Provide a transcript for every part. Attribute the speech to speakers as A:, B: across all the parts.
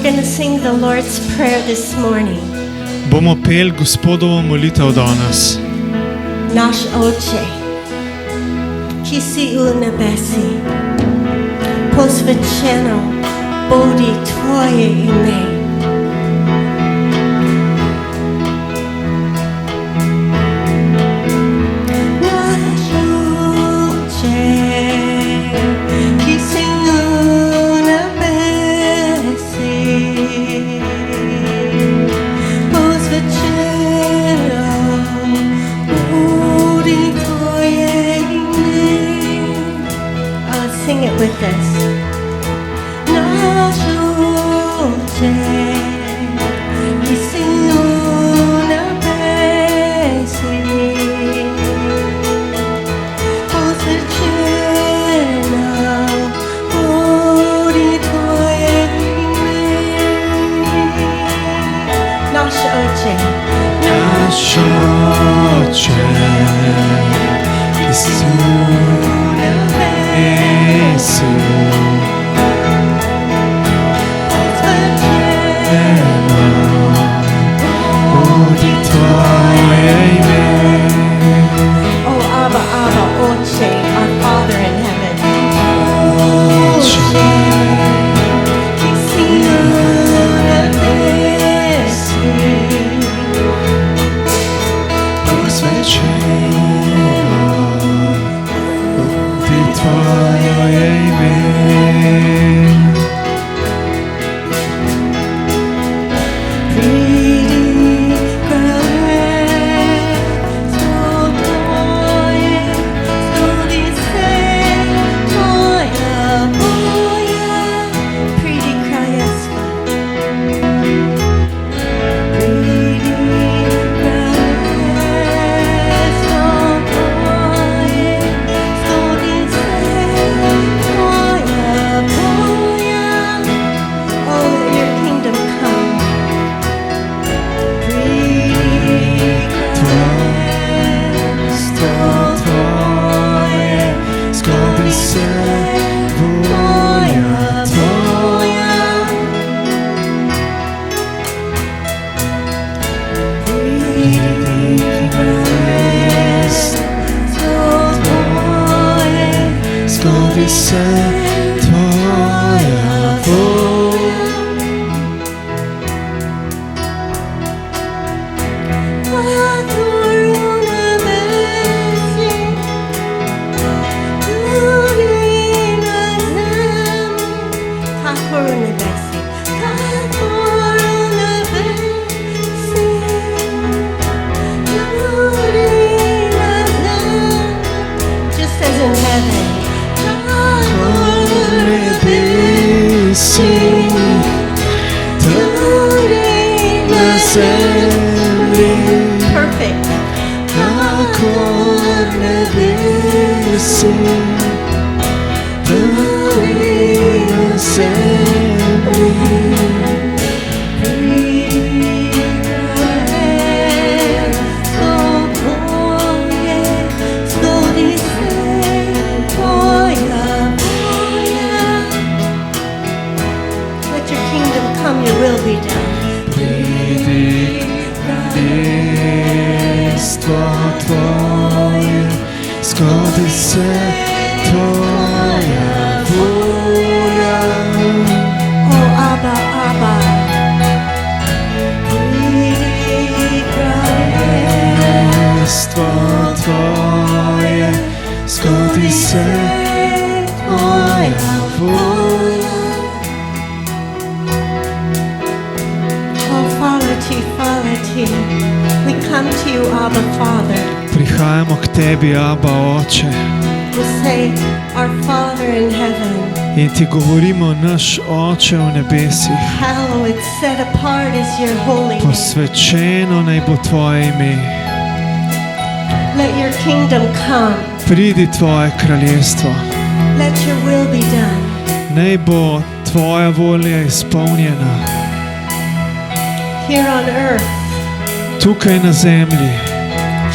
A: We're going to sing the Lord's Prayer this morning.
B: Bomo pel Gospodovo molitev danes.
A: Naš Oče, ki si v nebesi, posvečeno bodi Tvoje ime. Naš Oče, ki si v nebesi, posvečeno bodi Tvoje ime. Sing it with us. Naš Oče, ki si v nebesi, posvečeno bodi Tvoje ime. Naš Oče,
B: Naš Oče, ki si v nebesi, bodi Tvoje ime.
A: oh Abba, Abba, Oče, our Father in heaven.
B: Oče,
A: Ki si v nebesi,
B: posvečeno bodi Tvoje ime.
A: pridi kraljestvo Tvoje, zgodi se Tvoja volja. Pridi kraljestvo, pridi kraljestvo Tvoje, zgodi se Tvoja volja. Oh, let your kingdom come. Pridi kraljestvo Tvoje,
B: Zgodi se volja Tvoja.
A: pridi kraljestvo Tvoje,
B: Zgodi se Tvoja volja.
A: Kakor v nebesi, tudi na zemlji. Kakor v nebesi, kakor v nebesi, tudi na zemlji. Just as in heaven. Kakor v
B: Nebesi,
A: tudi
B: na zemlji,
A: perfect.
B: kakor nebesi, tudi na zemlji.
A: Let your kingdom come, your will be done.
B: Pridi kraljestvo Tvoje, zgodi se Tvoja volja.
A: Oh, Abba, Abba. Pridi
B: Kraljestvo Tvoje, zgodi se Tvoja volja.
A: Oh, Father T, Father T. We come to you, Abba, Father.
B: Prihajamo k Tebi, Abba, Oče,
A: We say, our Father in heaven,
B: in Ti govorimo, naš Oče v nebesih,
A: hallowed, set apart is your holy name.
B: posvečeno naj bo Tvoje ime.
A: Let your kingdom come.
B: Pridi Tvoje kraljestvo,
A: Let your will be done.
B: naj bo Tvoja volja izpolnjena
A: Here on earth,
B: tukaj na zemlji,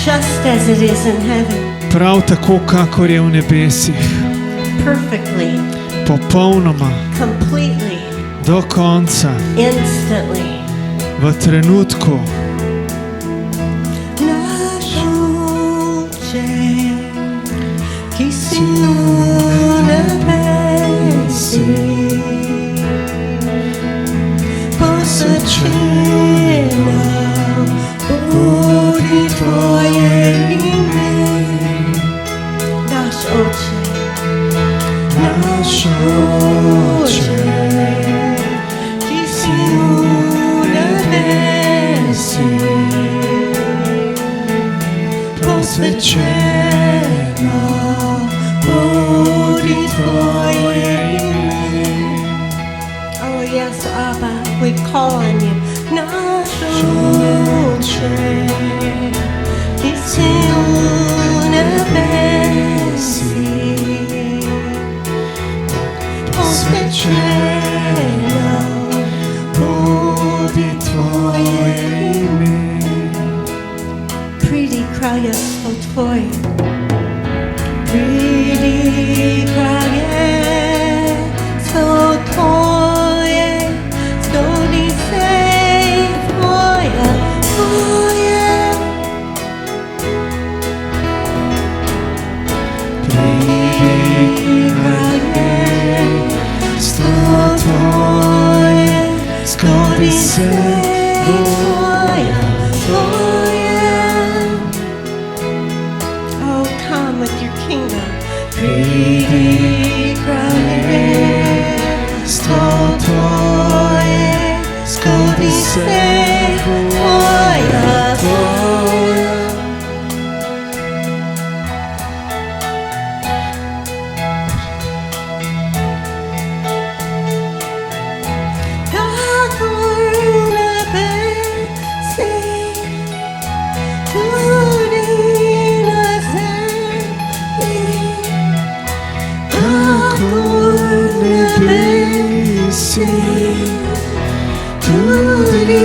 A: just as it is in heaven.
B: prav tako, kakor je v nebesih,
A: Perfectly,
B: popolnoma,
A: completely,
B: do konca,
A: instantly.
B: v trenutku.
A: Naš Oče, ki si v nebesih, posvečeno bodi tvoje ime. Naš Oče,
B: Naš Oče,
A: ki si v nebesih,
B: posvečeno
A: bodi tvoje ime. Oh yes, Abba, we call on you. Naš Oče, ki si v nebesih, posvečeno
B: bodi tvoje ime.
A: Pridi kraljestvo tvoje, pridi kraljestvo tvoje, zgodi se tvoje, tvoje. Pridi kraljestvo tvoje, zgodi se tvoje, tvoje. Oh, come with your kingdom. Pridi kraljestvo tvoje, zgodi se tvoje, tvoje. Kako nebesih, tudi na zemlji. Kako nebesih, tudi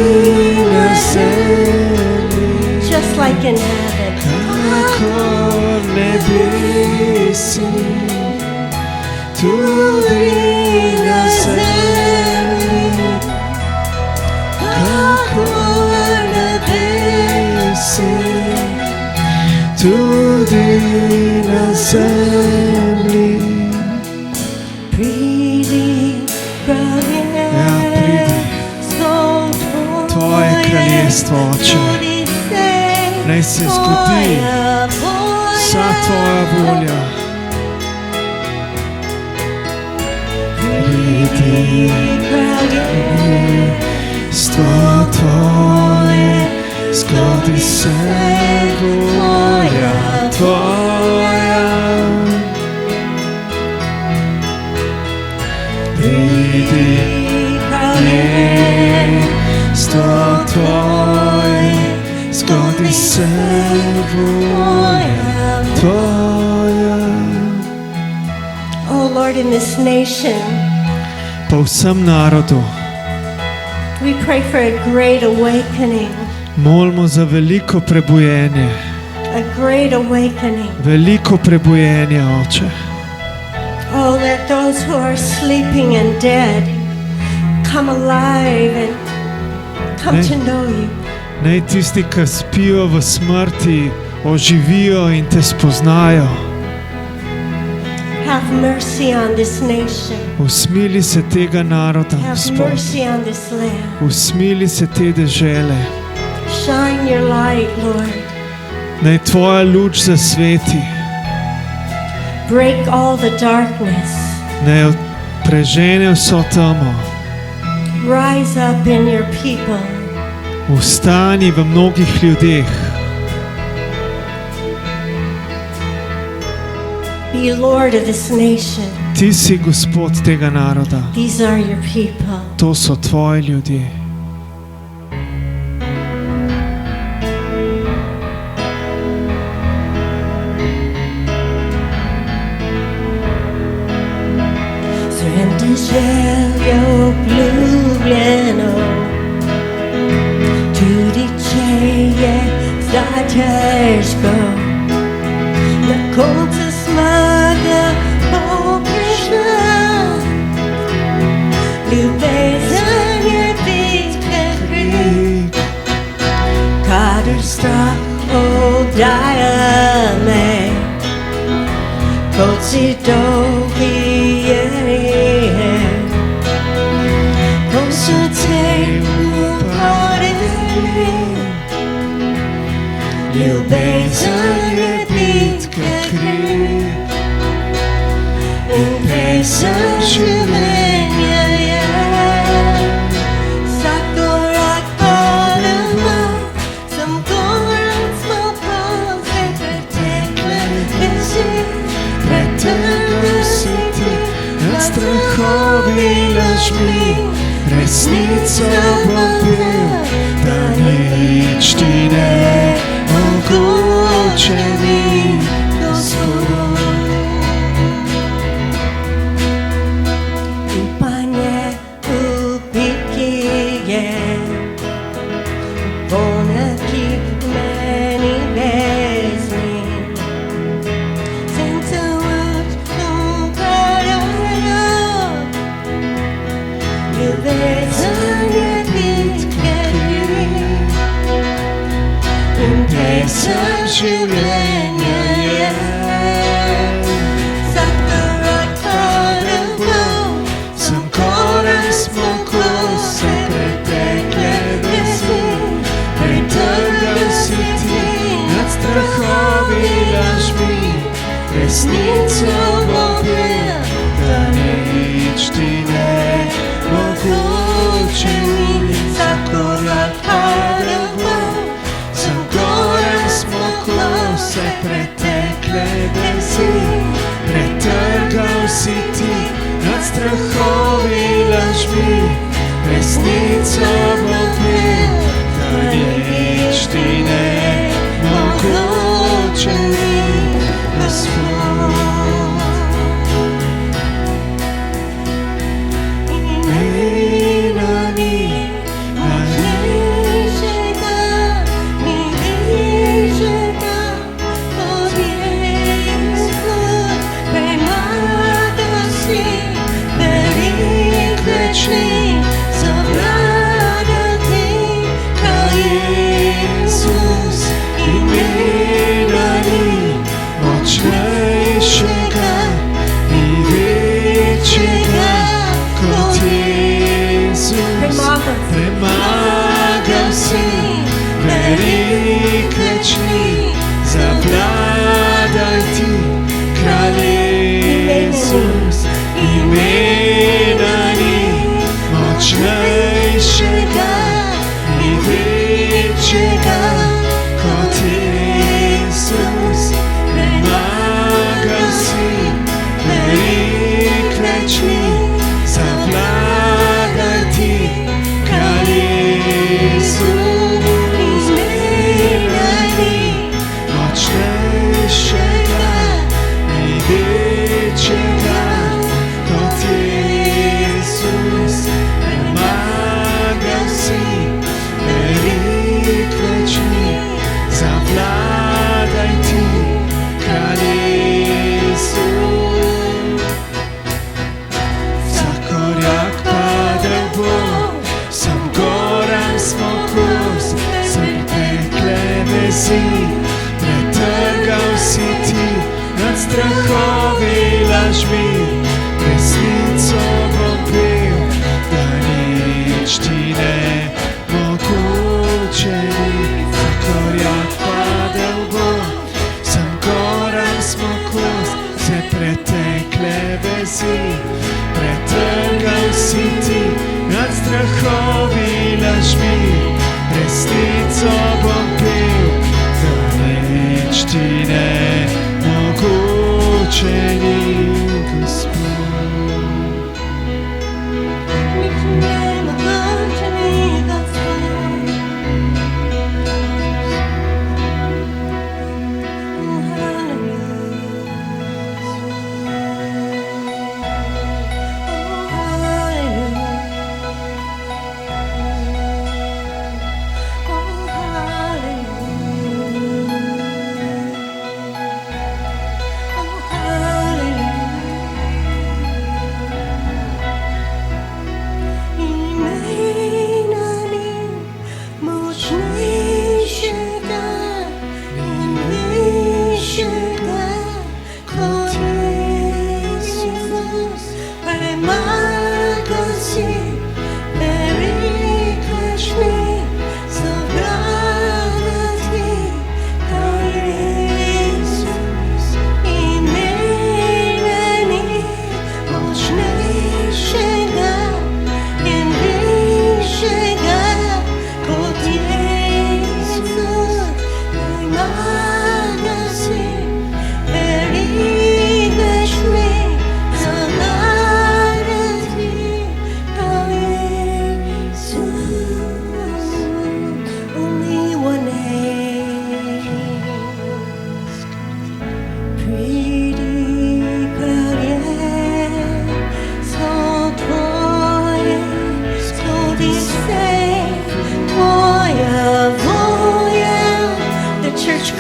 A: na zemlji. Just like in heaven.
B: Kako nebesi, tudi na zemlji. Kako nebesi, tudi na zemlji.
A: Pridi kraljestvo
B: Tvoje kraljestvo, Oče. Naj se zgodi vsa tvoja volja. Pridi kraljestvo tvoje, zgodi se volja tvoja. Pridi kraljestvo tvoje, zgodi se volja tvoja.
A: Oh Lord, in this nation,
B: Po vsem narodu
A: we pray for a great awakening,
B: molimo za veliko prebujenje,
A: a great awakening.
B: veliko prebujenje, Oče.
A: Oh, let those who are sleeping and dead come alive and come to know you.
B: Naj tisti, ki spijo v smrti, oživijo in te spoznajo.
A: Have mercy on this nation.
B: Usmili se tega naroda,
A: Have
B: Gospod.
A: mercy on this land.
B: Usmili se te dežele.
A: Shine your light, Lord.
B: Naj tvoja luč zasveti.
A: Break all the darkness.
B: Naj prežene vso temo.
A: Rise up in your people.
B: Vstani v mnogih ljudeh.
A: Be Lord of this nation.
B: Ti si Gospod tega naroda.
A: These are your people.
B: To so tvoji ljudje.
A: Sredi željo obljubljeno, tudi če je zdaj težko, na koncu zmaga bo prišla, ljubezen diamond, Kotsi Doki, Kosute Mupareni, Ljubezen je bitka kri, in pesem življenja je. Vsak korak podama, sem korak smo polze pretekle vezi,
B: Pretrgal si ti nad strahovi lažmi, resnico bom pil, da nič ti ne mogoče ni, Gospod.
A: Upanje v bitki je, poneki meni vezni. Sence luč upravljajo, ljubezen je bitke kri, in pesem življenja je. Vsak korak podal,
B: Sem koren smo kose pretekle vezi, pretrgal si ti nad strahovi lažmi, resnico bom pil, da nič ti ne mogoče ni.
A: vsak korak podal,
B: Sem koren smo kose pretekle vezi, pretrgal si ti nad strahovi lažmi, resnico bom pil, da nič ti ne mogoče ni, Gospod. Imena ni, a
A: bližjega, mi bližjega, od Jezus, premagal si velik večni, zavladati kralj
B: Jezus, imena ni, močnejšega ni večjega kot Jezus. Premagal si velik večni, zavladaj ti kralj Jezus. Imena ni, močnejšega ni večjega kot Jezus. Premagal si velik večni, zavladaj ti kralj Jezus. Imena ni, močnejšega ni večjega kot Jezus. Premagal si velik večni, zavladaj ti kralj Jezus. Vsak korak padel bo, sem goram smo kos, sem pretekle vezi, pretrgal si ti nad strahovi lažmi, resnico bom pil, da nič ti ne mogoče ni. Vsak korak padel bo, sem goram smo kos, vse pretekle vezi, pretrgal si ti nad strahovi lažmi, resnico bom pil, da nič ti ne mogoče ni, Gospod.
A: nič ne mogoče ni, Gospod. Hallelujah.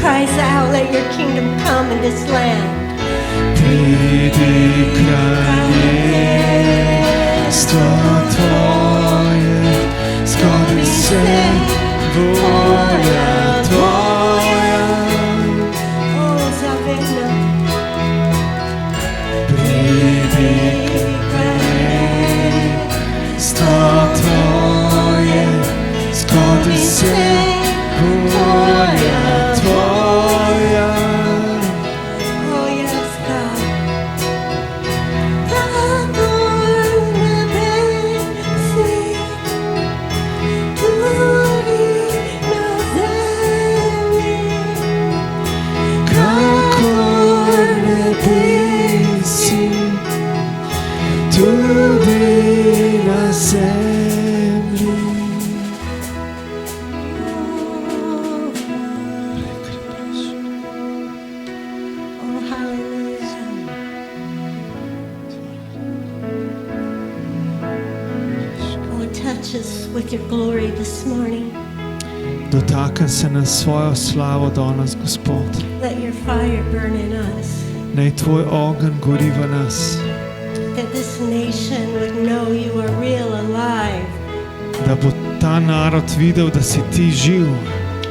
A: cries out, let your kingdom come in this land.
B: Pridi kraljestvo Tvoje, zgodi se volja Tvoja.
A: Oh, zavedno.
B: Pridi kraljestvo Tvoje, zgodi se volja Tvoja.
A: Oh, yes, God. Kako nebesi, tudi na zemlji.
B: Kakor nebesi, tudi na zemlji.
A: Oh, hallelujah. Oh, touch us with your glory this morning.
B: Dotakni se na svojo slavo danes, Gospod.
A: Let your fire burn in us,
B: Naj Tvoj ogenj gori v nas,
A: that this nation would know you are real, alive,
B: da bo ta narod videl, da si Ti živ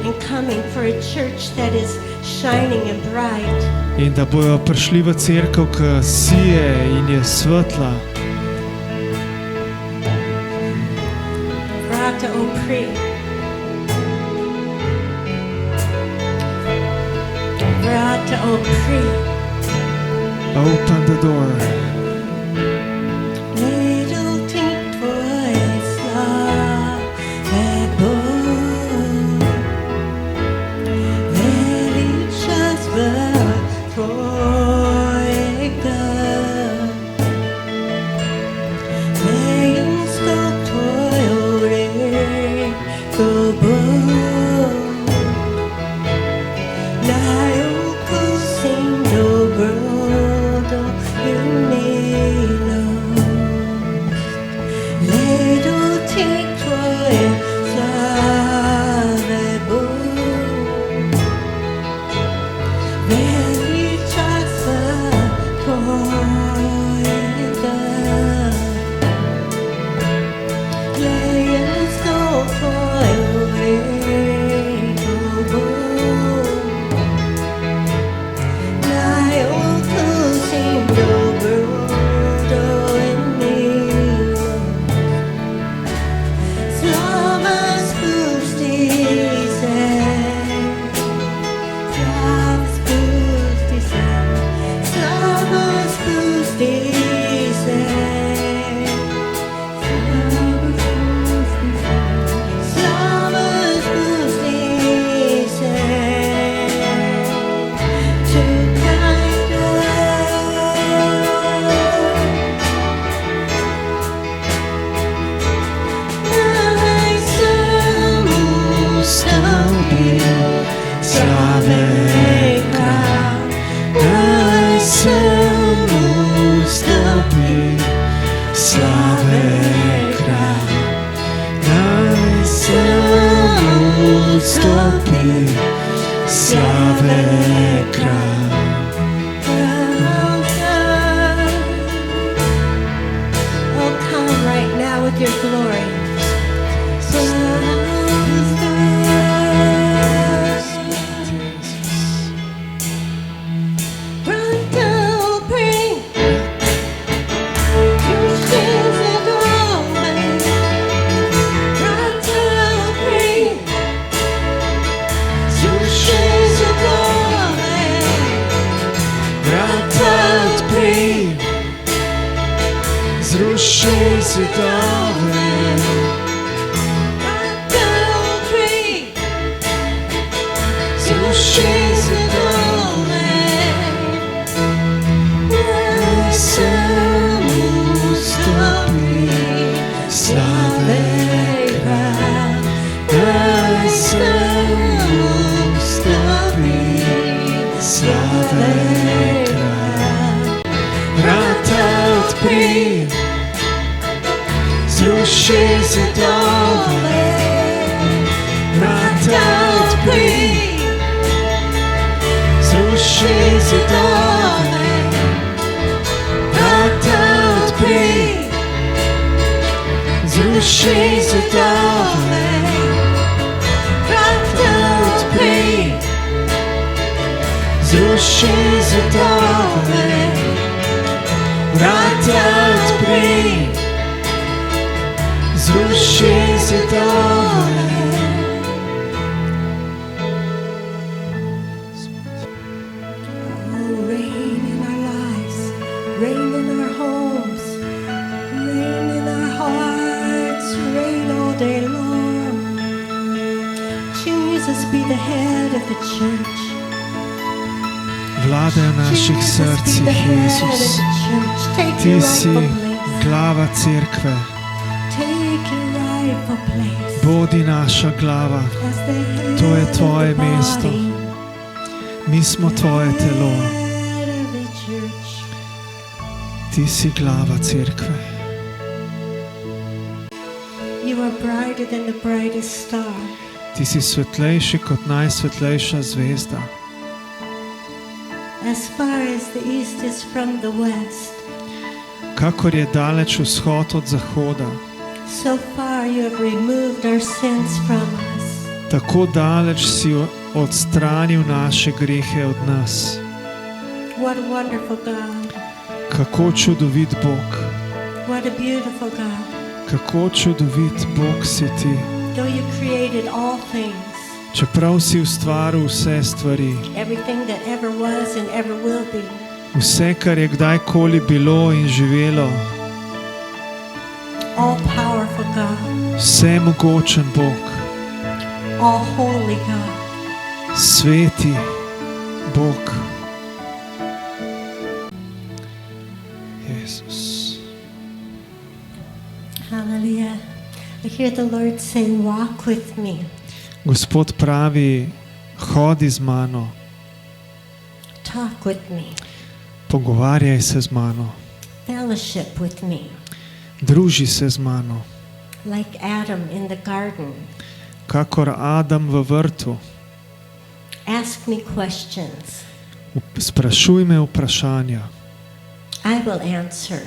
A: and coming for a church that is shining and bright.
B: in da bojo prišli v cerkev, ki sije in je svetla.
A: Vrata opri. Vrata opri.
B: Open the door.
A: Little tink tvoje slave Bog, veličastva Tvojega, vejinsko Tvojo reko Bog, naj okusim dobroto in milost. Little tink tvoje slave Bog, veličastva Tvojega, vejinsko Tvojo reko Bog, naj okusim dobroto in milost. Slava spusti se, slava spusti se, slava spusti se, slava spusti se, to kind of. Naj samo stopi, slaveka.
B: Naj samo stopi, slaveka. Naj samo stopi, slaveka.
A: Oh, come right now with your glory.
B: Zruši zidove, zruši zidove. Naj samo stopi, slaveka. Naj samo stopi, slaveka. Vrata odpri, zruši zidove. Vrata odpri, Zruši zidove, vrata odpri. Zruši zidove, vrata odpri. Zruši zidove, vrata odpri. Zruši zidove.
A: Oh, rain in our lives, rain in our homes, rain in our hearts, rain all day long. Jesus, be the head of the church.
B: Vladaj v naših
A: Jesus, be
B: srcih,
A: the head of
B: Jezus.
A: the church. Take
B: Ti
A: your
B: si
A: rightful place.
B: glava cerkve.
A: Take your rightful place.
B: Bodi naša glava.
A: As the head
B: To je
A: of
B: tvoje
A: the
B: mesto.
A: body,
B: Mi smo tvoje telo.
A: head of the church.
B: Ti si glava cerkve.
A: You are brighter than the brightest star.
B: Ti si svetlejši kot najsvetlejša zvezda.
A: As far as the east is from the west,
B: Kakor je daleč vzhod od zahoda,
A: so far you have removed our sins from us.
B: tako daleč si odstranil naše grehe od nas.
A: What a wonderful God.
B: Kako čudovit Bog.
A: What a beautiful God.
B: Kako čudovit Bog si ti.
A: Though you created all things,
B: Čeprav si ustvaril vse stvari,
A: everything that ever was and ever will be,
B: vse, kar je kdajkoli bilo in živelo,
A: all powerful God,
B: vsemogočen Bog,
A: all holy God,
B: sveti Bog. Jezus.
A: hallelujah. I hear the Lord say, walk with me,
B: Gospod pravi, hodi z mano,
A: talk with me,
B: pogovarjaj se z mano,
A: fellowship with me,
B: druži se z mano,
A: like Adam in the garden.
B: kakor Adam v vrtu.
A: Ask me questions.
B: Sprašuj me vprašanja
A: I will answer.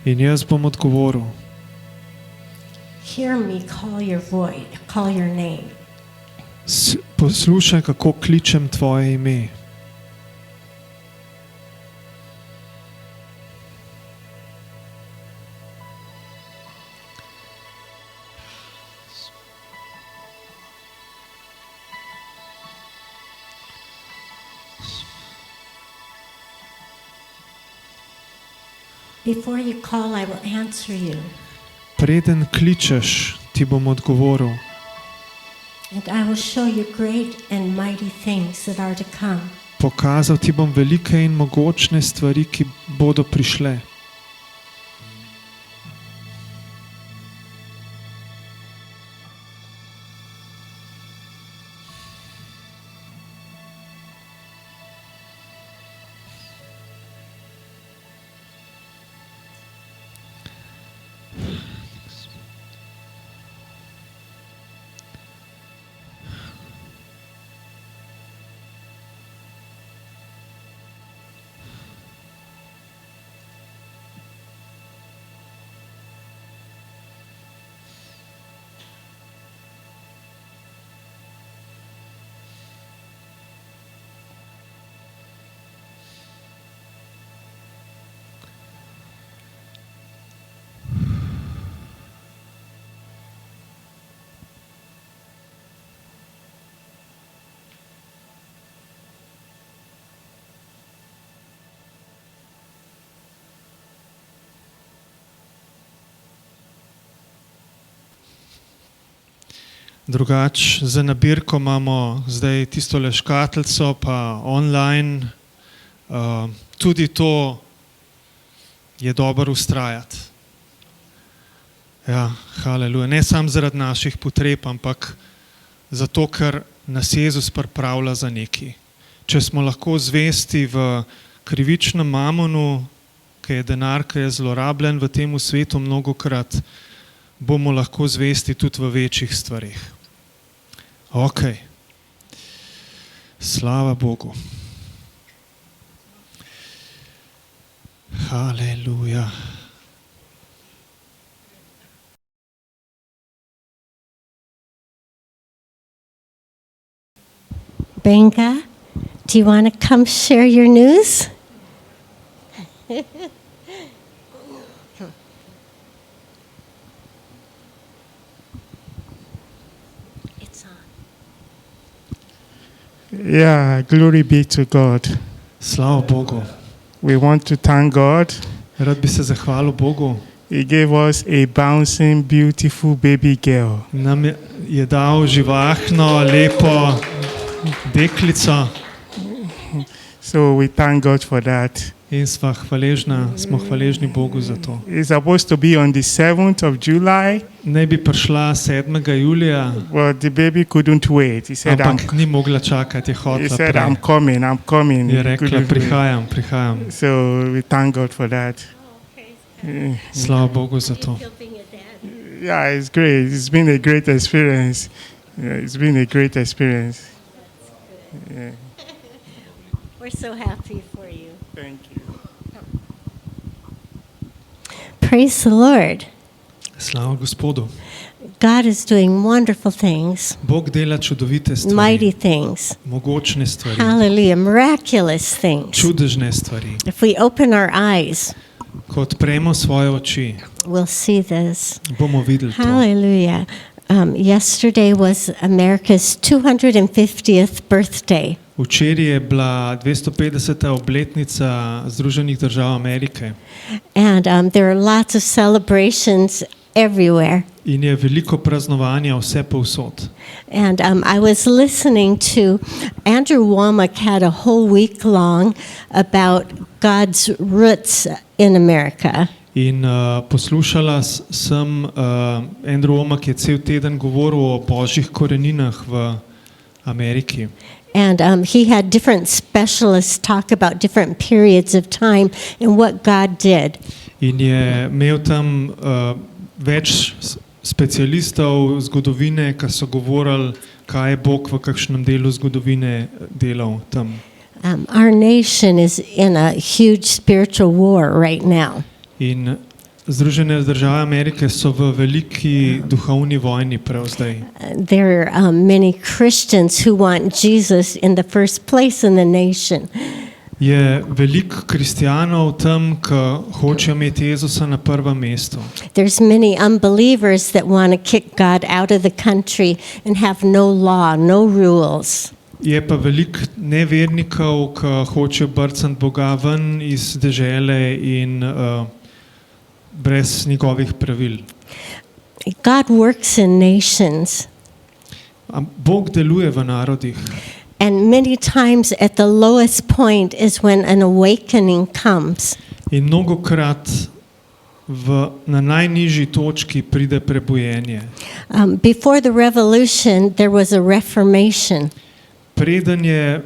B: in jaz bom odgovoril.
A: Hear me call your voice, call your name.
B: Poslušaj, kako kličem tvoje ime.
A: Before you call, I will answer you,
B: Preden kličeš, ti bom odgovoril
A: and I will show you great and mighty things that are to come.
B: pokazal ti bom velike in mogočne stvari, ki bodo prišle. Drugač, za nabirko imamo zdaj tisto le škatlico, pa online. Tudi to je dobro ustrajati. Ja, haleluja. Ne samo zaradi naših potreb, ampak zato, ker nas Jezus pripravlja za nekaj. Če smo lahko zvesti v krivičnem mamonu, ki je denar, ki je zlorabljen v tem svetu mnogokrat, bomo lahko zvesti tudi v večjih stvarih. Ok. Slava Bogu. Haleluja.
A: Benga, do you want to come share your news? It's on.
C: Yeah, glory be to God.
B: Slava Bogu.
C: We want to thank God.
B: Rad bi se zahvalil Bogu.
C: He gave us a bouncing, beautiful baby girl.
B: Nam je dal živahno, lepo deklico
C: So we thank God for that.
B: in smo hvaležni Bogu za to.
C: It's supposed to be on the 7th of July,
B: Naj bi prišla 7. julija,
C: but the baby couldn't wait. He said,
B: ampak ni mogla čakati, je
C: he
B: hotela
C: said I'm
B: prej.
C: coming.
B: Je
C: He
B: rekla,
C: couldn't wait.
B: prihajam.
C: So we thank God for that.
B: Slava Bogu za to.
C: Yeah, it's great. It's been a great experience. Yeah, it's been a great experience. Yeah,
A: We're so happy for you.
C: thank you.
A: Praise the Lord.
B: Slava Gospodu.
A: God is doing wonderful things,
B: Bog dela čudovite
A: mighty
B: stvari,
A: things.
B: mogočne stvari,
A: Hallelujah. Miraculous things.
B: čudežne stvari.
A: If we open our eyes,
B: Ko odpremo svoje oči,
A: we'll see this.
B: bomo videli to.
A: Hallelujah. Yesterday was America's 250th birthday.
B: Včeraj je bila 250. obletnica Združenih držav Amerike
A: And there are lots of celebrations everywhere.
B: in je veliko praznovanja vse povsod.
A: And I was listening to Andrew Womack had a whole week long about God's roots in America.
B: In poslušala sem, Andrew Womack je cel teden govoril o božjih koreninah v Ameriki.
A: And he had different specialists talk about different periods of time and what God did.
B: In je imel tam več specialistov zgodovine, ki so govorili, kaj je Bog v kakšnem delu zgodovine delal tam.
A: Our nation is in a huge spiritual war right now.
B: In Združene države Amerike so v veliki duhovni vojni prav zdaj.
A: There are many Christians who want Jesus in the first place in the nation.
B: Je veliko kristjanov tam, ki hočejo imeti Jezusa na prvem mestu.
A: There's many unbelievers that want to kick God out of the country and have no law, no rules.
B: Je pa veliko nevernikov, ki hočejo brcati Boga ven iz dežele in brez njegovih pravil.
A: God works in nations.
B: Bog deluje v narodih.
A: And many times at the lowest point is when an awakening comes.
B: In mnogokrat na najnižji točki pride prebujenje.
A: Before the revolution, there was a reformation.
B: Preden je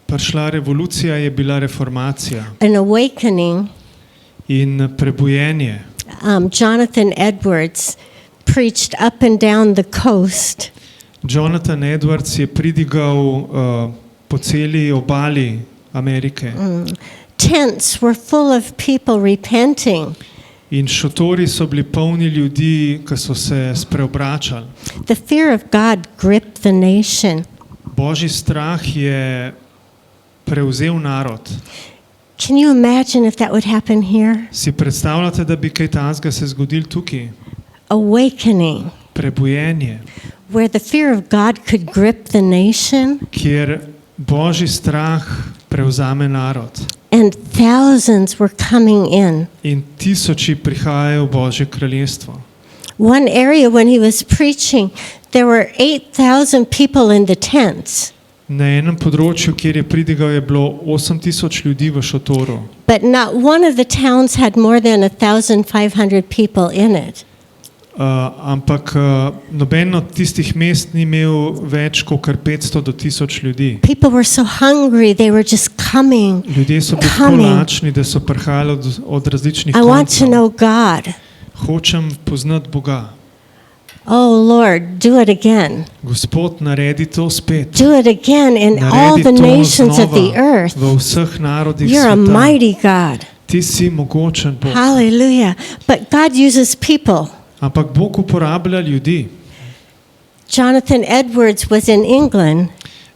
B: prišla revolucija, je bila reformacija.
A: An awakening.
B: In prebujenje.
A: Jonathan Edwards preached up and down the coast.
B: Jonathan Edwards je pridigal po celi obali Amerike.
A: Tents were full of people repenting.
B: In šotori so bili polni ljudi, ki so se spreobračali.
A: The fear of God gripped the nation.
B: Božji strah je prevzel narod.
A: Can you imagine if that would happen here?
B: Si predstavljate, da bi kaj takega se zgodil tukaj?
A: Awakening.
B: Prebujenje.
A: Where the fear of God could grip the nation.
B: Kjer Božji strah prevzame narod.
A: And thousands were coming in.
B: In tisoči prihajajo v Božje kraljestvo.
A: One area when he was preaching, there were 8,000 people in the tents.
B: Na enem področju, kjer je pridigal, je bilo 8,000 ljudi v šotoru.
A: But not one of the towns had more than 1,500 people in it.
B: Ampak noben od tistih mest ni imel več kot 500 do 1000 ljudi.
A: People were so hungry, they were just coming.
B: Ljudje so bili tako lačni, da so prihajali od različnih
A: I want to
B: koncev.
A: know God.
B: Hočem poznati Boga.
A: Oh Lord, do it again.
B: Gospod, naredi to spet.
A: Do it again in all
B: Naredi
A: the
B: to
A: nations of the
B: znova
A: earth.
B: v vseh narodih
A: You're a
B: sveta.
A: mighty God.
B: Ti si mogočen Bog.
A: Hallelujah. But God uses people.
B: Ampak Bog uporablja ljudi.
A: Jonathan Edwards was in England.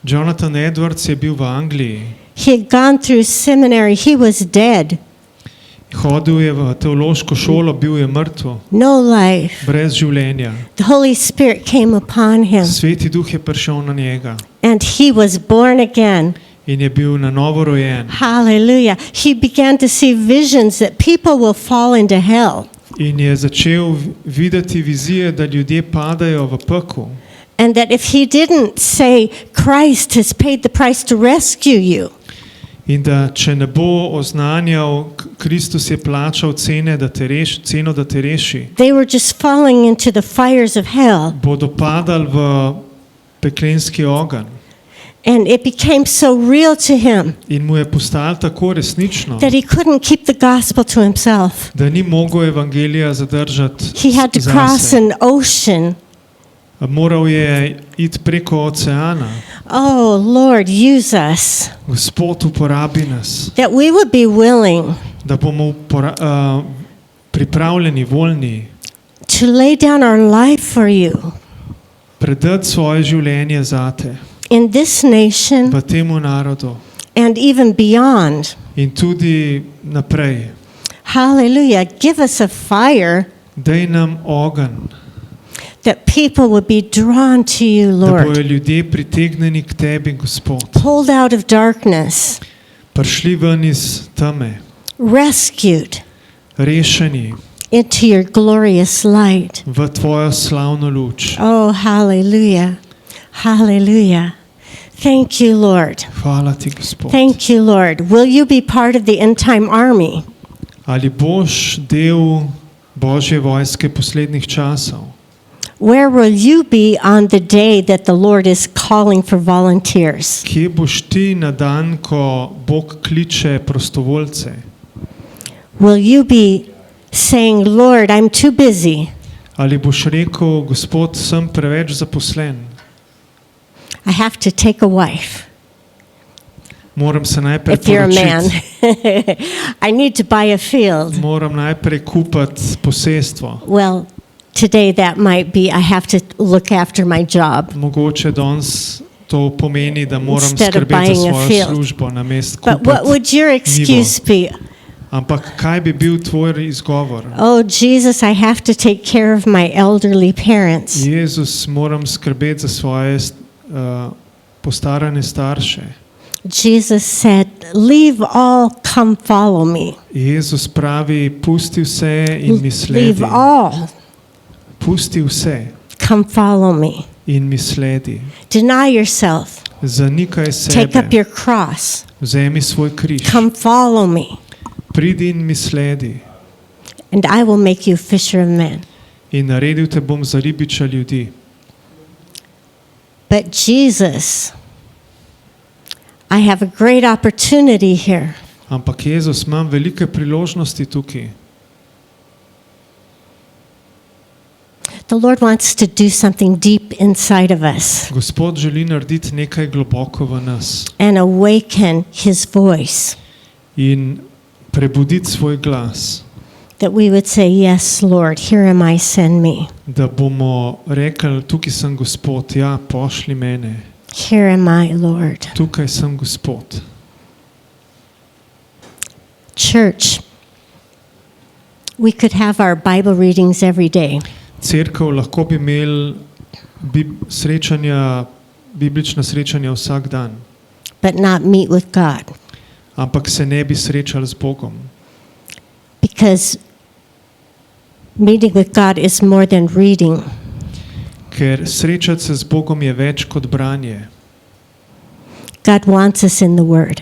B: Jonathan Edwards je bil v Angliji.
A: He had gone through seminary. He was dead.
B: Hodil je v teološko šolo, bil je mrtev,
A: No life.
B: brez življenja.
A: The Holy Spirit came upon him,
B: Sveti duh je prišel na njega
A: and he was born again.
B: in je bil na novo rojen.
A: Hallelujah. He began to see visions that people will fall into hell,
B: In je začel videti vizije, da ljudje padajo v pekel.
A: and that if he didn't say, Christ has paid the price to rescue you,
B: In da če ne bo oznanjal, Kristus je plačal ceno, da te reši,
A: they were just falling into the fires of hell.
B: bodo padali v peklenski ogenj.
A: And it became so real to him
B: In mu je postalo tako resnično,
A: that he couldn't keep the gospel to himself.
B: da ni mogel evangelija zadržati
A: He had to cross
B: zase.
A: an ocean.
B: Moral je iti preko oceana.
A: Oh, Lord, use us,
B: Gospod, uporabi nas,
A: that we would be willing
B: da bomo pripravljeni, voljni
A: to lay down our life for you
B: predati svoje življenje zate
A: in this nation
B: v temu narodu
A: and even beyond.
B: in tudi naprej.
A: Hallelujah. Give us a fire
B: Daj nam ogenj,
A: that people would be drawn to you,
B: da bojo
A: Lord.
B: ljudje pritegneni k tebi, Gospod.
A: Pulled out of darkness,
B: Prišli ven iz teme,
A: rescued
B: rešeni
A: into your glorious light.
B: v tvojo slavno luč.
A: Oh, hallelujah. Hallelujah. Thank you, Lord.
B: Hvala ti, Gospod.
A: Thank you, Lord. Will you be part of the end time army?
B: Ali boš del Božje vojske poslednjih časov?
A: Where will you be on the day that the Lord is calling for volunteers?
B: Kje boš ti na dan, ko Bog kliče prostovoljce?
A: Will you be saying, Lord, I'm too busy.
B: Ali boš rekel, Gospod, sem preveč zaposlen,
A: I have to take a wife.
B: moram se najprej
A: If you're a man,
B: poročiti,
A: I need to buy a field.
B: moram najprej kupiti posestvo.
A: Well, today that might be I have to look after my job.
B: Mogoče danes to pomeni, da moram
A: Instead of
B: skrbeti za
A: buying a
B: svojo
A: field.
B: službo namesto
A: But what
B: kupiti.
A: would your excuse be?
B: Ampak kaj bi bil tvoj izgovor?
A: Oh, Jesus, I have to take care of my elderly parents.
B: Jezus, moram skrbeti za svoje postarane starše.
A: Jesus said, leave all, come follow me.
B: Jezus pravi, pusti vse in mi sledi.
A: Leave all,
B: Pusti vse
A: come follow me.
B: in mi sledi.
A: Deny yourself.
B: Zanikaj
A: Take up
B: sebe,
A: your cross.
B: vzemi svoj križ,
A: Come follow me.
B: pridi in mi sledi
A: And I will make you fisher of men.
B: in naredil te bom za ribiča ljudi.
A: But Jesus, I have a great opportunity here.
B: Ampak Jezus, imam velike priložnosti tukaj.
A: The Lord wants to do something deep inside of us
B: Gospod želi narediti nekaj globoko v nas
A: and awaken his voice,
B: in prebuditi svoj glas,
A: that we would say, yes, Lord, here am I, send me.
B: da bomo rekli, tukaj sem Gospod, ja, pošli mene,
A: Here am I, Lord.
B: tukaj sem Gospod.
A: Church, we could have our Bible readings every day,
B: Cerkev lahko bi imeli biblična srečanja vsak dan,
A: but not meet with God,
B: ampak se ne bi srečali z Bogom.
A: because meeting with God is more than reading.
B: Ker srečati se z Bogom je več kot branje.
A: God wants us in the Word,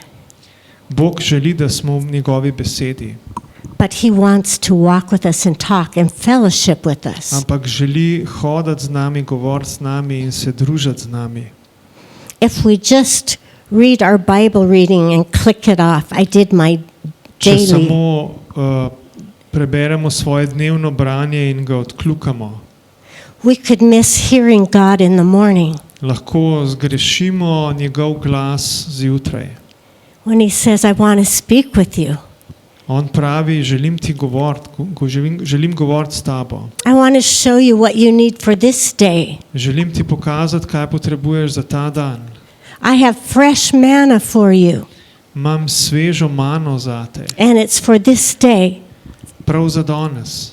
B: Bog želi, da smo v njegovi besedi,
A: but he wants to walk with us and talk and fellowship with us.
B: ampak želi hoditi z nami, govoriti z nami in se družiti z nami.
A: If we just read our Bible reading and click it off, I did my
B: Če
A: daily.
B: samo preberemo svoje dnevno branje in ga odkljukamo,
A: We could miss hearing God in the morning
B: lahko zgrešimo njegov glas zjutraj.
A: when he says, I want to speak with you.
B: On pravi, želim ti govoriti, želim govoriti s tabo.
A: I want to show you what you need for this day.
B: Želim ti pokazati, kaj potrebuješ za ta dan.
A: I have fresh manna for you,
B: Imam svežo mano zate,
A: and it's for this day.
B: prav za danes.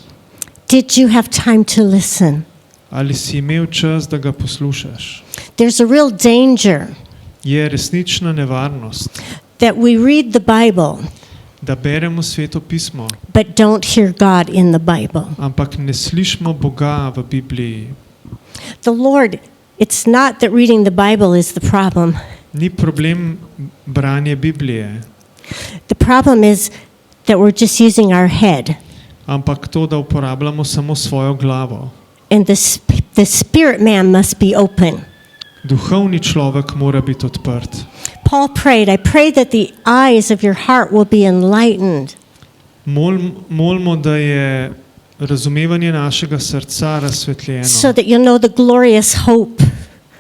A: Did you have time to listen?
B: Ali si imel čas, da ga poslušaš?
A: There's a real danger
B: Je resnična nevarnost,
A: that we read the Bible
B: da beremo Sveto pismo,
A: but don't hear God in the Bible.
B: ampak ne slišimo Boga v Bibliji.
A: The Lord, it's not that reading the Bible is the problem.
B: Ni problem branje Biblije,
A: The problem is that we're just using our head,
B: ampak to, da uporabljamo samo svojo glavo.
A: and the spirit man must be open.
B: Duhovni človek mora biti odprt.
A: Paul prayed, I pray that the eyes of your heart will be enlightened.
B: Molimo, da je razumevanje našega srca razsvetljeno,
A: So that you'll know the glorious hope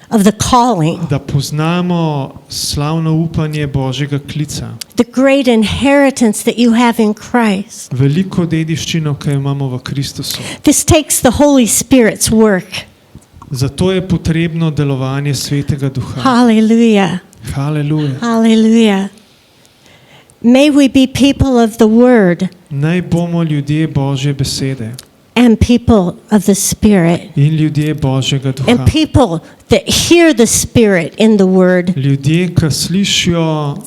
A: of the calling,
B: da poznamo slavno upanje Božjega klica,
A: the great inheritance that you have in Christ.
B: veliko dediščino, ki jo imamo v Kristusu.
A: This takes the Holy Spirit's work.
B: Zato je potrebno delovanje Svetega Duha.
A: Hallelujah.
B: Haleluja.
A: Hallelujah. May we be people of the Word
B: Naj bomo ljudje Božje besede
A: and people of the Spirit,
B: in ljudje Božjega Duha.
A: and people that hear the Spirit in the Word,
B: Ljudje, ki slišijo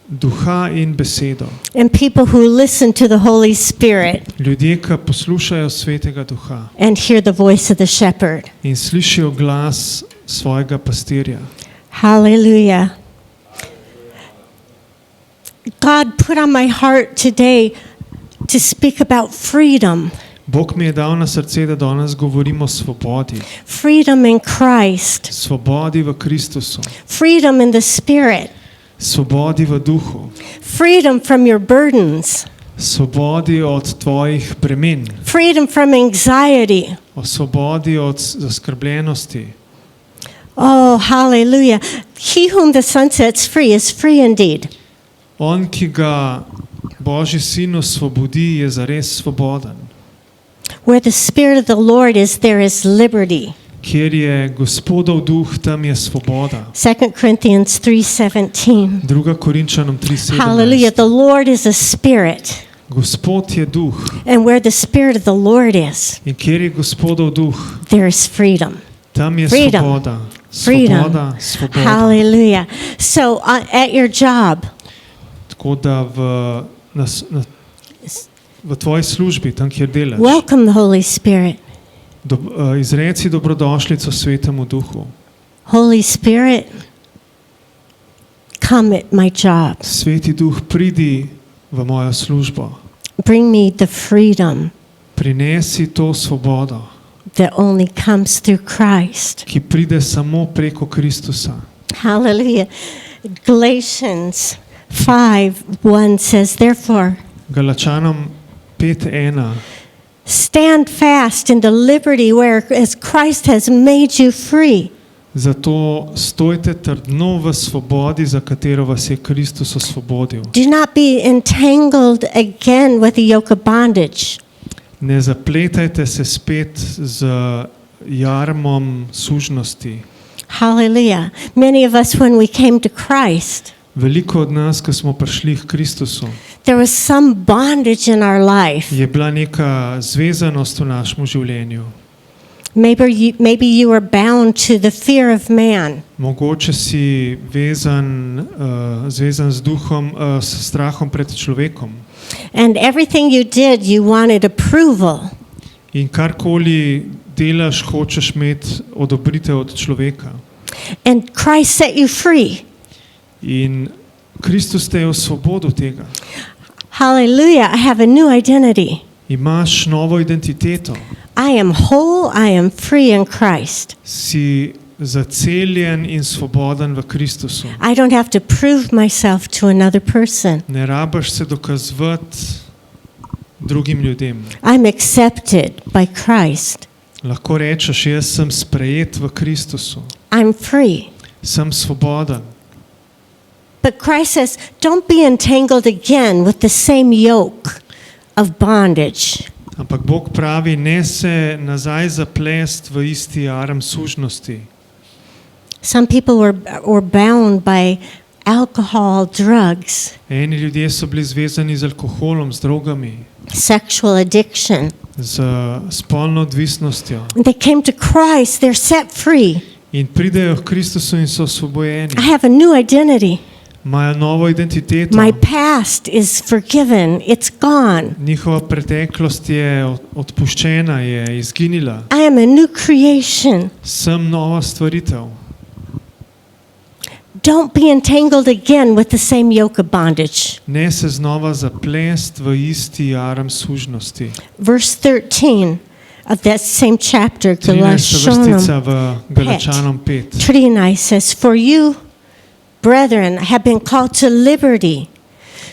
B: Duha in besedo.
A: and people who listen to the Holy Spirit
B: Ljudje, ki poslušajo Svetega Duha
A: and hear the voice of the shepherd.
B: in slišijo glas svojega pastirja.
A: Hallelujah. God put on my heart today to speak about freedom.
B: Bog mi je dal na srce, da danes govorimo o svobodi.
A: Freedom in Christ.
B: Svobodi v Kristusu.
A: Freedom in the Spirit.
B: Svobodi v duhu.
A: Freedom from your burdens.
B: Svobodi od tvojih bremen.
A: Freedom from anxiety.
B: O svobodi od zaskrbljenosti.
A: Oh, hallelujah. He whom the Son sets free is free indeed.
B: On, ki ga Božji sin osvobodi, je zares svoboden.
A: Where the Spirit of the Lord is, there is liberty.
B: Kjer je Gospodov duh, tam je svoboda.
A: 2 Corinthians 3:17.
B: 2. Korinčanom 3:17.
A: Hallelujah. The Lord is a spirit.
B: Gospod je duh.
A: And where the Spirit of the Lord is,
B: In kjer je Gospodov duh,
A: there is freedom.
B: tam je
A: Freedom.
B: svoboda.
A: Freedom.
B: Svoboda, svoboda.
A: Hallelujah. So at your job,
B: Tako da v tvoji službi, tam kjer delaš,
A: welcome the Holy Spirit.
B: izreci dobrodošlico Svetemu Duhu.
A: Holy Spirit, come at my job.
B: Sveti Duh, pridi v mojo službo.
A: Bring me the freedom
B: Prinesi to svobodo,
A: that only comes through Christ.
B: ki pride samo preko Kristusa.
A: Hallelujah. Galatians 5:1 says, therefore,
B: Galačanom 5:1.
A: stand fast in the liberty whereas Christ has made you free.
B: Zato stojte trdno v svobodi, za katero vas je Kristus osvobodil.
A: Do not be entangled again with the yoke of bondage.
B: Ne zapletajte se spet z jarmom sužnosti.
A: Hallelujah. Many of us, when we came to Christ,
B: Veliko od nas, ki smo prišli k Kristusu,
A: there was some bondage in our life.
B: je bila neka zvezanost v našem življenju.
A: Maybe you were bound to the fear of man.
B: Mogoče si zvezan z duhom, s strahom pred človekom.
A: And everything you did, you wanted approval.
B: In karkoli delaš, hočeš imeti odobritev od človeka.
A: And Christ set you free.
B: In Kristus te je osvobodil tega.
A: Hallelujah. I have a new identity.
B: Imaš novo identiteto.
A: I am whole, I am free in Christ.
B: Si zaceljen in svoboden v Kristusu.
A: I don't have to prove myself to another person.
B: Ne rabiš se dokazovati drugim ljudem.
A: I'm accepted by Christ.
B: Lahko rečeš, jaz sem sprejet v Kristusu.
A: I'm free.
B: Sem svoboden.
A: But Christ says, don't be entangled again with the same yoke of bondage.
B: Ampak Bog pravi, ne se nazaj zaplest v isti jarem sužnosti.
A: Some people were bound by alcohol, drugs,
B: Eni ljudje so bili zvezani z alkoholom, z drogami,
A: sexual addiction.
B: z spolno odvisnostjo.
A: When they came to Christ, they're set free.
B: In pridejo k Kristusu in so osvobojeni.
A: I have a new identity.
B: Imajo novo identiteto.
A: My past is forgiven. It's gone.
B: Njihova preteklost je odpuščena, je izginila.
A: I am a new creation.
B: Sem nova stvaritev.
A: Don't be entangled again with the same yoke of bondage.
B: Ne se znova zaplest v isti jarem sužnosti.
A: Verse 13 of that same chapter,
B: 13.
A: Galatians
B: vrstica v Galačanom 5.
A: 39 says, For you, brethren, have been called to liberty.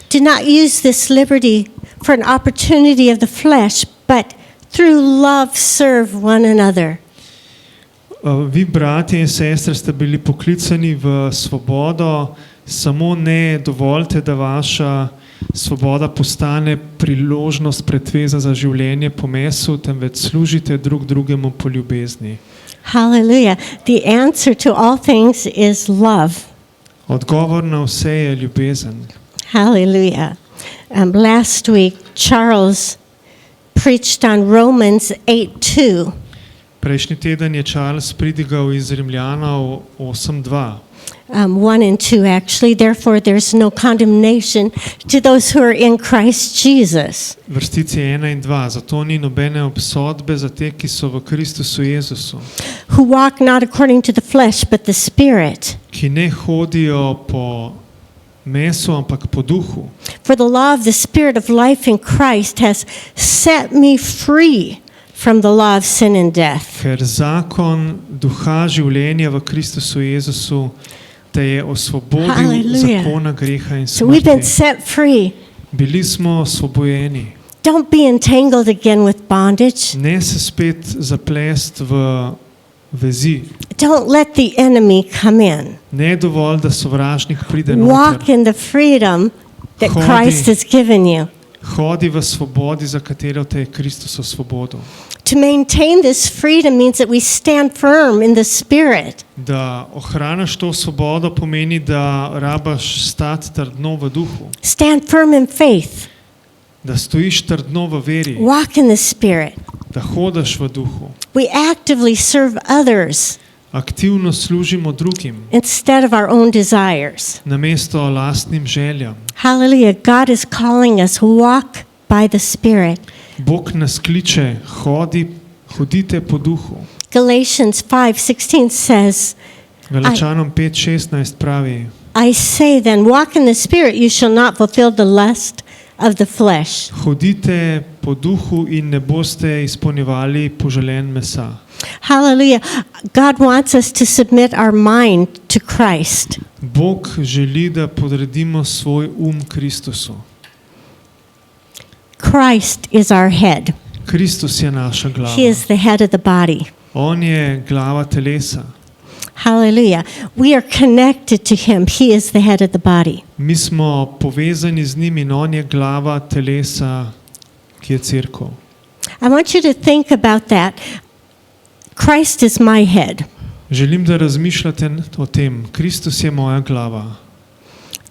A: Do not use this liberty for an opportunity of the flesh, but through love serve one another.
B: Vi, bratje in sestre, ste bili poklicani v svobodo, samo ne dovolite, da vaša svoboda postane priložnost pretveza za življenje po mesu, temveč služite drug drugemu po ljubezni.
A: Hallelujah. The answer to all things is love.
B: Odgovor na vse je ljubezen.
A: Hallelujah. Last week, Charles preached on Romans 8:2.
B: Prejšnji teden je Charles pridigal iz Rimljanov 8:2.
A: 1 and 2 actually. Therefore, there's no condemnation to those who are in Christ Jesus.
B: Vrstici 1 in 2. Zato ni nobene obsodbe za te, ki so v Kristusu Jezusu,
A: Who walk not according to the flesh, but the Spirit.
B: ki ne hodijo po mesu, ampak po duhu.
A: For the law of the Spirit of life in Christ has set me free from the law of sin and death.
B: Ker zakon duha življenja v Kristusu Jezusu te je osvobodil
A: Hallelujah.
B: zakona greha in
A: So we've been
B: smrti.
A: set free.
B: Bili smo osvobojeni.
A: Don't be entangled again with bondage.
B: Ne se spet zaplest v vezi.
A: Don't let the enemy come in.
B: Ne dovolj, da sovražnik pride
A: Walk
B: noter.
A: in the freedom that
B: Hodi.
A: Christ has given you.
B: Hodi v svobodi, za katero te je Kristus osvobodil.
A: To maintain this freedom means that we stand firm in the Spirit.
B: Da ohraniš to svobodo pomeni, da rabaš stati trdno v duhu.
A: Stand firm in faith.
B: Da stojiš trdno v veri.
A: Walk in the Spirit.
B: Da hodaš v duhu.
A: We actively serve others
B: Aktivno služimo drugim,
A: instead of our own desires.
B: namesto lastnim željam.
A: Hallelujah. God is calling us, walk by the Spirit.
B: Bog nas kliče, hodite po duhu.
A: Galatians 5:16 says,
B: Galačanom 5:16 pravi,
A: I say then, walk in the Spirit, you shall not fulfill the lust of the flesh.
B: hodite po duhu in ne boste izpolnjevali poželjen mesa.
A: Hallelujah. God wants us to submit our mind to Christ.
B: Bog želi, da podredimo svoj Kristusu.
A: Christ is our head.
B: Kristus je naša glava.
A: He is the head of the body.
B: On je glava telesa.
A: Hallelujah. We are connected to him. He is the head of the body.
B: Mi smo povezani z njim in on je glava telesa, ki je cerkev.
A: I want you to think about that. Christ is my head.
B: Želim, da razmišljate o tem. Kristus je moja glava.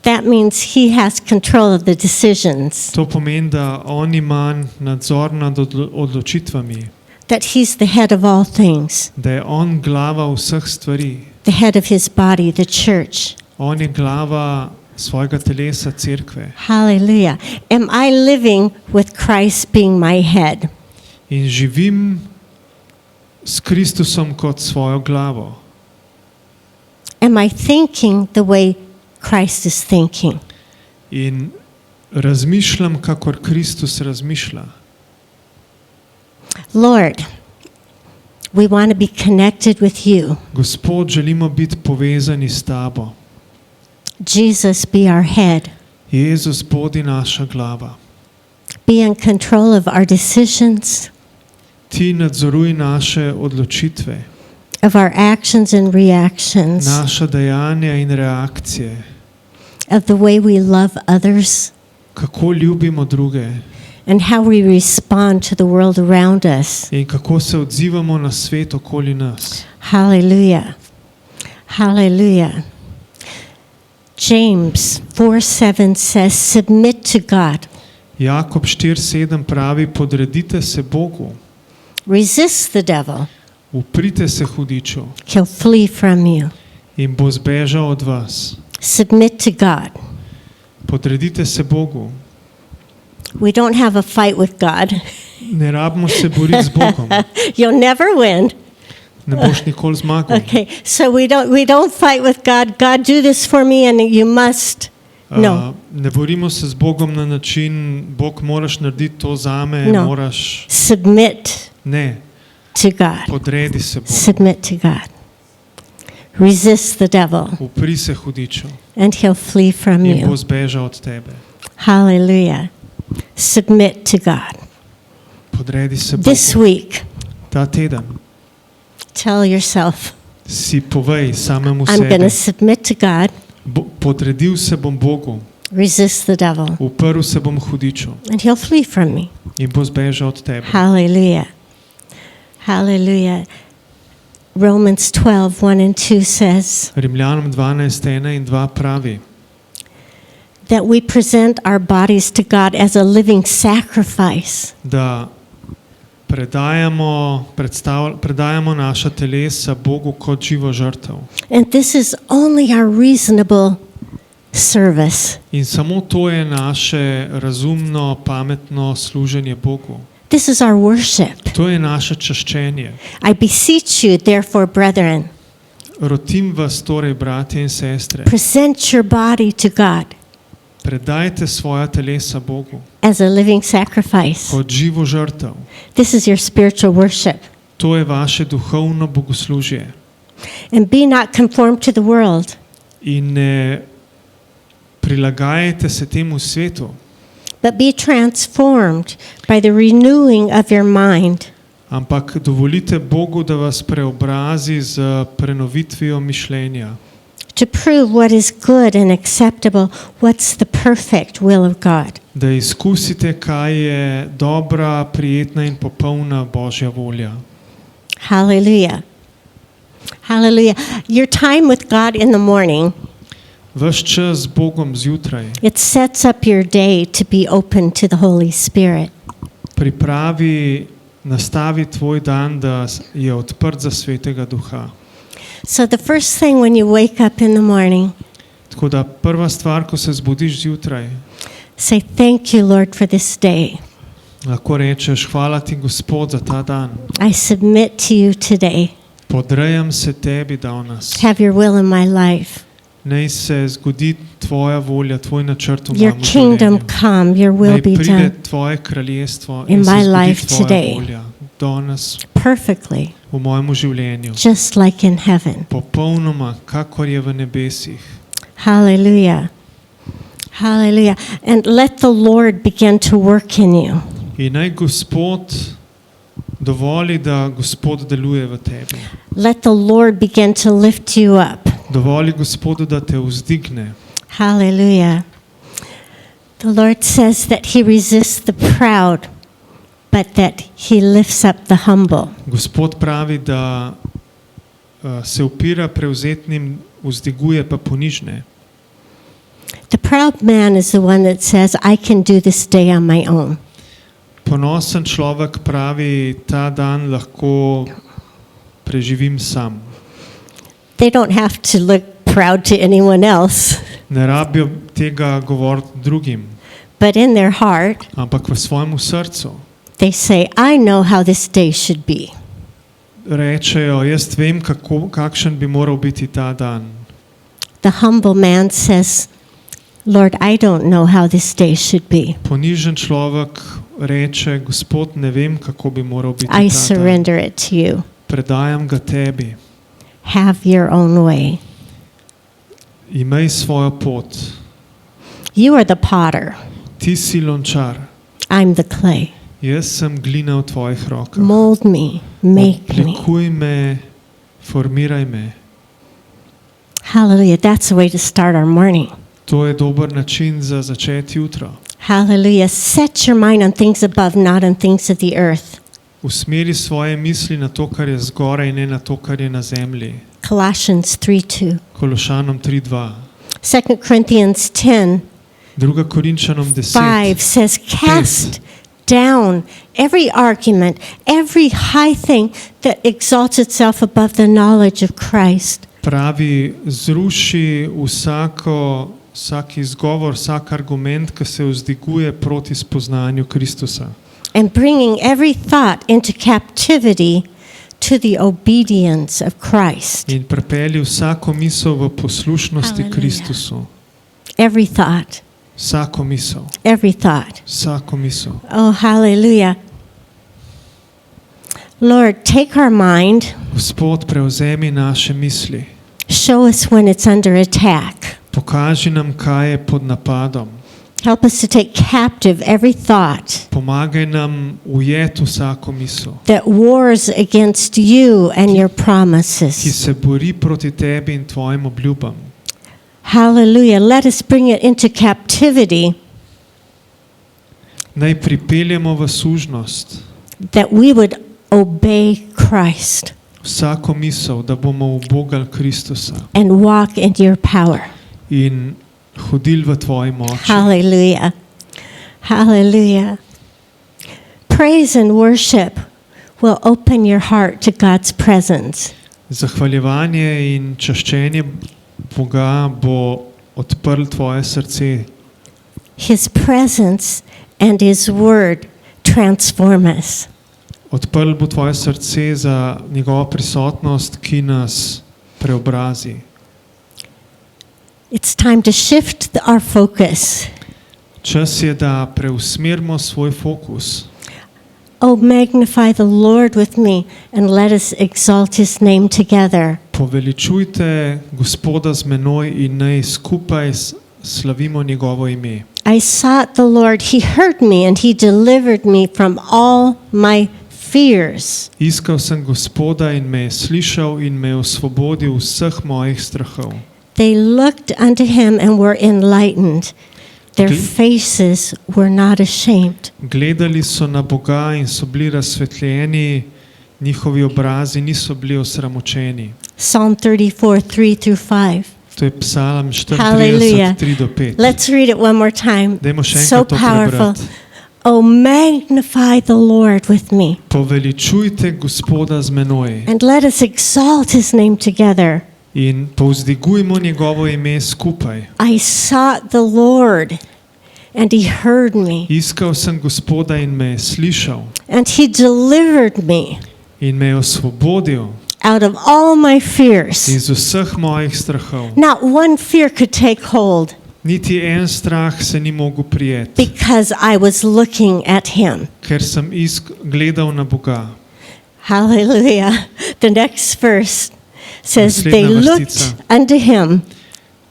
A: That means he has control of the decisions.
B: To pomeni, da on ima nadzor nad odločitvami,
A: That he's the head of all things.
B: da je on glava vseh stvari.
A: The head of his body, the church.
B: On je glava svojega telesa, cerkve.
A: Hallelujah. Am I living with Christ being my head?
B: In živim s Kristusom kot svojo glavo.
A: Am I thinking the way Christ is thinking?
B: In razmišljam, kakor Kristus razmišlja.
A: Lord, we want to be connected with you.
B: Gospod, želimo biti povezani s tabo.
A: Jesus, be our head.
B: Jezus, bodi naša glava.
A: Be in control of our decisions,
B: Ti nadzoruj naše odločitve,
A: of our actions and reactions,
B: naša dejanja in reakcije,
A: of the way we love others
B: kako ljubimo druge
A: and how we respond to the world around us.
B: in kako se odzivamo na svet okoli nas.
A: Hallelujah. Hallelujah. James 4:7 says, submit to God.
B: Jakob 4:7 pravi, podredite se Bogu,
A: Resist the devil.
B: uprite se hudiču
A: He'll flee from you.
B: in bo zbežal od vas.
A: Submit to God.
B: Podredite se Bogu.
A: We don't have a fight with God.
B: Ne rabimo se boriti z Bogom.
A: You'll never win.
B: Ne boš nikoli zmagal.
A: Okay, so we don't fight with God. God, do this for me, and you must. No.
B: Ne borimo se z Bogom na način, Bog moraš narediti to zame,
A: No.
B: moraš.
A: Submit
B: Ne,
A: to God.
B: podredi se Bogu.
A: Submit to God. Resist the devil,
B: Upri se hudiču
A: and he'll flee from
B: in bo
A: you.
B: zbežal od tebe.
A: Hallelujah. Submit to God.
B: Podredi se
A: This
B: Bogu.
A: week,
B: Ta teden
A: tell yourself,
B: si povej samemu
A: I'm going to
B: sebi,
A: submit to God,
B: podredil se bom Bogu,
A: resist the devil,
B: uprl se bom hudiču
A: and he'll flee from me.
B: in bo zbežal od tebe.
A: Hallelujah. Hallelujah. Romans 12:1 and 2 says
B: Rimljanom 12:1 in 2 pravi,
A: that we present our bodies to God as a living sacrifice.
B: da predajamo naša telesa Bogu kot živo žrtev.
A: And this is only our reasonable service.
B: In samo to je naše razumno, pametno služenje Bogu.
A: This is our worship.
B: To je naše čaščenje.
A: I beseech you, therefore, brethren,
B: Rotim vas torej, bratje in sestre,
A: present your body to God
B: predajte svoja telesa Bogu
A: as a living sacrifice.
B: kot živo žrtev.
A: This is your spiritual worship.
B: To je vaše duhovno bogoslužje.
A: And be not conformed to the world,
B: In ne prilagajajte se temu svetu,
A: but be transformed by the renewing of your mind,
B: ampak dovolite Bogu, da vas preobrazi z prenovitvijo mišljenja,
A: to prove what is good and acceptable, what's the perfect will of God.
B: da izkusite, kaj je dobra, prijetna in popolna Božja volja.
A: Hallelujah. Hallelujah. Your time with God in the morning,
B: Ves čas z Bogom zjutraj
A: it sets up your day to be open to the Holy Spirit.
B: nastavi tvoj dan, da je odprt za Svetega Duha.
A: So the first thing when you wake up in the morning,
B: Tako da prva stvar, ko se zbudiš zjutraj,
A: say, thank you, Lord, for this day.
B: lahko rečeš, hvala ti, Gospod, za ta dan.
A: I submit to you today.
B: Podrejam se tebi danes.
A: Have your will in my life.
B: Naj se zgodi tvoja volja, tvoj načrt v
A: Your
B: mojem
A: kingdom
B: življenju.
A: come, your will
B: Naj
A: be
B: pride
A: done
B: tvoje kraljestvo
A: in
B: in se
A: my
B: zgodi
A: life
B: tvoja
A: today.
B: volja danes
A: perfectly,
B: v mojem življenju.
A: just like in heaven.
B: Popolnoma, kakor je v nebesih.
A: Hallelujah. Hallelujah. And let the Lord begin to work in you.
B: In naj Gospod dovoli, da Gospod deluje v tebi.
A: Let the Lord begin to lift you up.
B: Dovoli Gospodu, da te vzdigne.
A: Hallelujah. The Lord says that he resists the proud, but that he lifts up the humble.
B: Gospod pravi, da se upira prevzetnim, vzdiguje pa ponižne.
A: The proud man is the one that says, I can do this day on my own.
B: Ponosen človek pravi, ta dan lahko preživim sam.
A: They don't have to look proud to anyone else,
B: Ne rabijo tega govoriti drugim,
A: but in their heart,
B: ampak v svojem srcu
A: they say, I know how this day should be.
B: rečejo, jaz vem, kakšen bi moral biti ta dan.
A: The humble man says, Lord, I don't know how this day should be.
B: Ponižen človek reče, Gospod, ne vem, kako bi moral biti
A: I
B: ta dan.
A: surrender it to you.
B: Predajam ga tebi.
A: Have your own way.
B: Imej svojo pot.
A: You are the potter.
B: Ti si lončar.
A: I'm the clay.
B: Jaz sem glina v tvojih rokah.
A: Mold me, make me.
B: Oblikuj me, formiraj me.
A: Hallelujah. That's the way to start our morning.
B: To je dober način za začeti jutro.
A: Hallelujah. Set your mind on things above, not on things of the earth.
B: Usmeri svoje misli na to, kar je zgoraj, in ne na to, kar je na zemlji.
A: Colossians 3:2.
B: Kološanom 3:2.
A: 2 Corinthians 10:5
B: 2. Korinčanom 10.
A: says, cast down every argument, every high thing that exalts itself above the knowledge of Christ.
B: Pravi, zruši vsak izgovor, vsak argument, ki se vzdiguje proti spoznanju Kristusa.
A: And bringing every thought into captivity to the obedience of Christ.
B: In prepelji vsako misel v poslušnosti
A: Hallelujah.
B: Kristusu.
A: Every thought.
B: Vsako misel.
A: Every thought.
B: Vsako misel.
A: Oh, hallelujah. Lord, take our mind.
B: Gospod, prevzemi naše misli.
A: Show us when it's under attack.
B: Pokaži nam, kaj je pod napadom.
A: Help us to take captive every thought
B: Pomagaj nam ujeti vsako misel,
A: that wars against you and your
B: ki
A: promises.
B: se bori proti tebi in tvojim obljubam.
A: Hallelujah. Let us bring it into captivity
B: Naj pripeljemo v sužnost
A: that we would obey Christ
B: vsako misel, da bomo ubogali Kristusa
A: and walk in your power.
B: in hodili v tvoji moči.
A: Hallelujah. Hallelujah. Praise and worship will open your heart to God's presence.
B: Zahvaljevanje in čaščenje Boga bo odprl tvoje srce.
A: His presence and His word transform us.
B: Odprl bo tvoje srce za njegovo prisotnost, ki nas preobrazi.
A: It's time to shift our focus.
B: Čas je, da preusmerimo svoj fokus.
A: Oh, magnify the Lord with me and let us exalt His name together.
B: Poveličujte Gospoda z menoj in naj skupaj slavimo njegovo ime.
A: I sought the Lord, He heard me, and He delivered me from all my fears.
B: Iskal sem Gospoda in me je slišal in me je osvobodil vseh mojih strahov.
A: They looked unto Him and were enlightened. Their faces were not ashamed.
B: Gledali so na Boga in so bili razsvetljeni, njihovi obrazi niso bili osramočeni.
A: Psalm 34:3-5.
B: To je Psalm 34,
A: Hallelujah.
B: 3-5.
A: Let's read it one more time.
B: Dajmo še
A: So
B: enkrat to
A: powerful.
B: prebrati.
A: Oh, magnify the Lord with me,
B: Poveličujte Gospoda z menoj
A: and let us exalt His name together.
B: in povzdigujmo njegovo ime skupaj.
A: I sought the Lord, and He heard me,
B: Iskal sem Gospoda in me je slišal
A: and He delivered me
B: in me je osvobodil
A: out of all my fears.
B: iz vseh mojih strahov.
A: Not one fear could take hold
B: Niti en strah se ni mogel prijeti,
A: because I was looking at Him.
B: ker sem gledal na Boga.
A: Hallelujah. The next verse says,
B: Naslednja
A: they
B: vrstica.
A: looked unto Him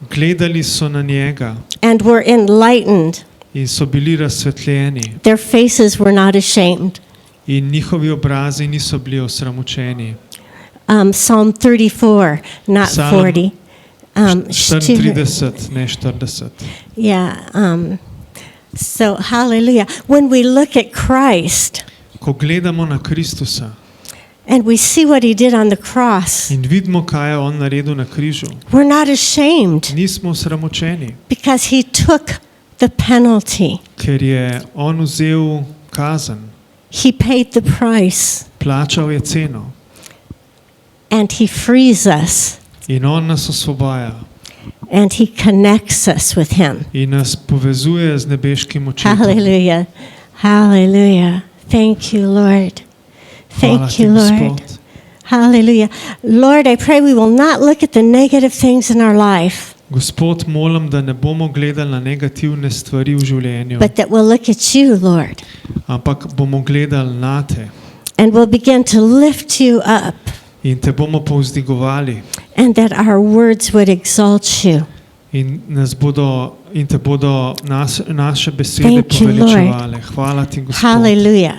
B: Gledali so na njega
A: and were enlightened.
B: in so bili razsvetljeni
A: Their faces were not ashamed.
B: in njihovi obrazi niso bili osramočeni.
A: Psalm 34, not
B: Psalm
A: 40.
B: 34, ne 40.
A: Yeah. So, hallelujah. When we look at Christ
B: Ko gledamo na Kristusa
A: and we see what He did on the cross,
B: in vidimo, kaj je on naredil na križu,
A: we're not ashamed
B: nismo osramočeni,
A: because He took the penalty.
B: ker je on vzel kazen,
A: He paid the price,
B: plačal je ceno
A: and He frees us,
B: in on nas osvobaja
A: and He connects us with Him.
B: in nas povezuje z nebeškim očetom.
A: Hallelujah. Hallelujah. Thank you, Lord.
B: Hvala
A: Thank
B: ti,
A: you, Lord.
B: Gospod.
A: Hallelujah. Lord, I pray we will not look at the negative things in our life,
B: Gospod, molim, da ne bomo gledali na negativne stvari v življenju,
A: but that we'll look at you, Lord,
B: ampak bomo gledali na te
A: and we'll begin to lift you up,
B: in te bomo povzdigovali
A: and that our words would exalt you.
B: in te bodo naše besede
A: Thank you, Lord.
B: poveličevale. Hvala ti, Gospod.
A: Hallelujah.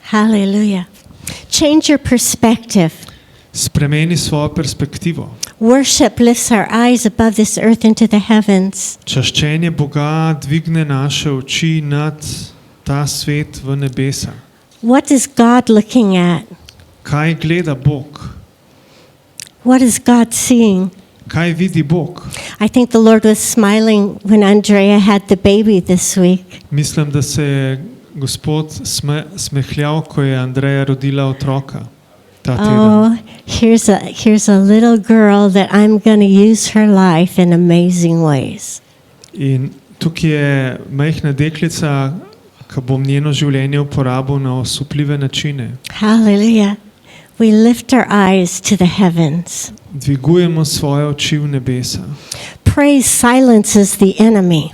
A: Hallelujah. Change your perspective.
B: Spremeni svojo perspektivo.
A: Worship lifts our eyes above this earth into the heavens.
B: Čaščenje Boga dvigne naše oči nad ta svet v nebesa.
A: What is God looking at?
B: Kaj gleda Bog?
A: What is God seeing?
B: Kaj vidi Bog?
A: I think the Lord was smiling when Andrea had the baby this week.
B: Mislim, da se je Gospod smehljal, ko je Andreja rodila otroka ta teden.
A: Oh, here's a little girl that I'm going to use her life in amazing ways.
B: In tukaj je majhna deklica, ki bom njeno življenje uporabil na osupljive načine.
A: Hallelujah. We lift our eyes to the heavens.
B: Dvigujemo svoje oči v nebesa.
A: Praise silences the enemy.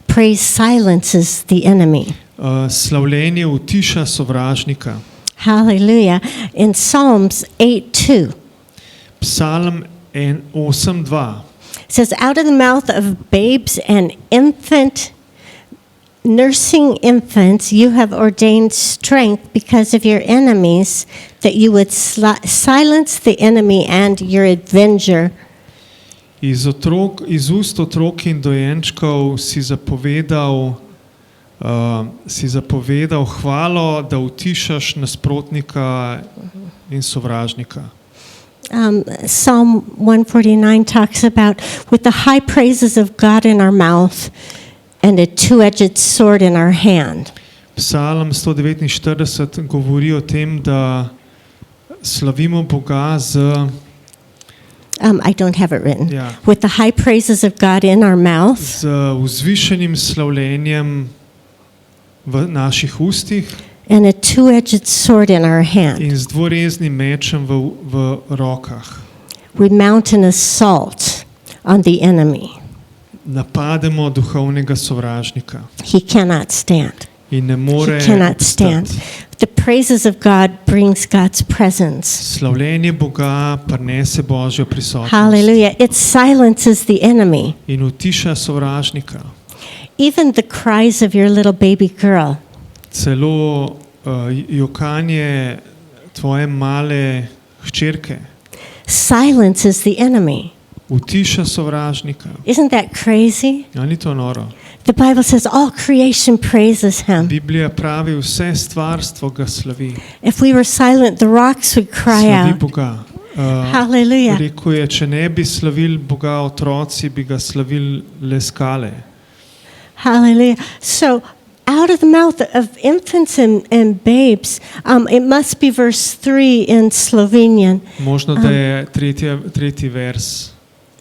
A: Praise silences the enemy.
B: Slavljenje utiša sovražnika.
A: Hallelujah. In Psalms 8:2,
B: Psalm 8:2.
A: it says, out of the mouth of babes and nursing infants, you have ordained strength because of your enemies, that you would silence the enemy and your avenger.
B: Iz ust otrok in dojenčkov si zapovedal hvalo, da utišaš nasprotnika in sovražnika.
A: Psalm 149 talks about with the high praises of God in our mouth and a two-edged sword in our hand.
B: Psalm 149 govori o tem, da slavimo Boga z
A: I don't have it written.
B: Ja.
A: With the high praises of God in our mouth
B: z vzvišenim slavljenjem v naših ustih
A: and a two-edged sword in our hand.
B: in z dvoreznim mečem v rokah.
A: We mount an assault on the enemy.
B: Napademo duhovnega sovražnika
A: He cannot stand.
B: in ne more
A: He cannot stand.
B: obstati.
A: The praises of God brings God's presence.
B: Slavljenje Boga prinese Božjo prisotnost
A: Hallelujah. It silences the enemy.
B: in utiša sovražnika.
A: Even the cries of your little baby girl.
B: Celo jokanje tvoje male hčerke
A: Silences the enemy.
B: utiša sovražnika.
A: Isn't that crazy?
B: Ja, ni to noro?
A: The Bible says all creation praises him.
B: Biblija pravi, vse stvarstvo ga slavi.
A: If we were silent, the rocks would cry
B: Slavi
A: out.
B: Boga.
A: Hallelujah.
B: Rekel je, če ne bi slavili Boga otroci, bi ga slavili le skale.
A: Hallelujah. So out of the mouth of infants and babes, it must be verse 3 in Slovenian.
B: Možno, da je tretji vers,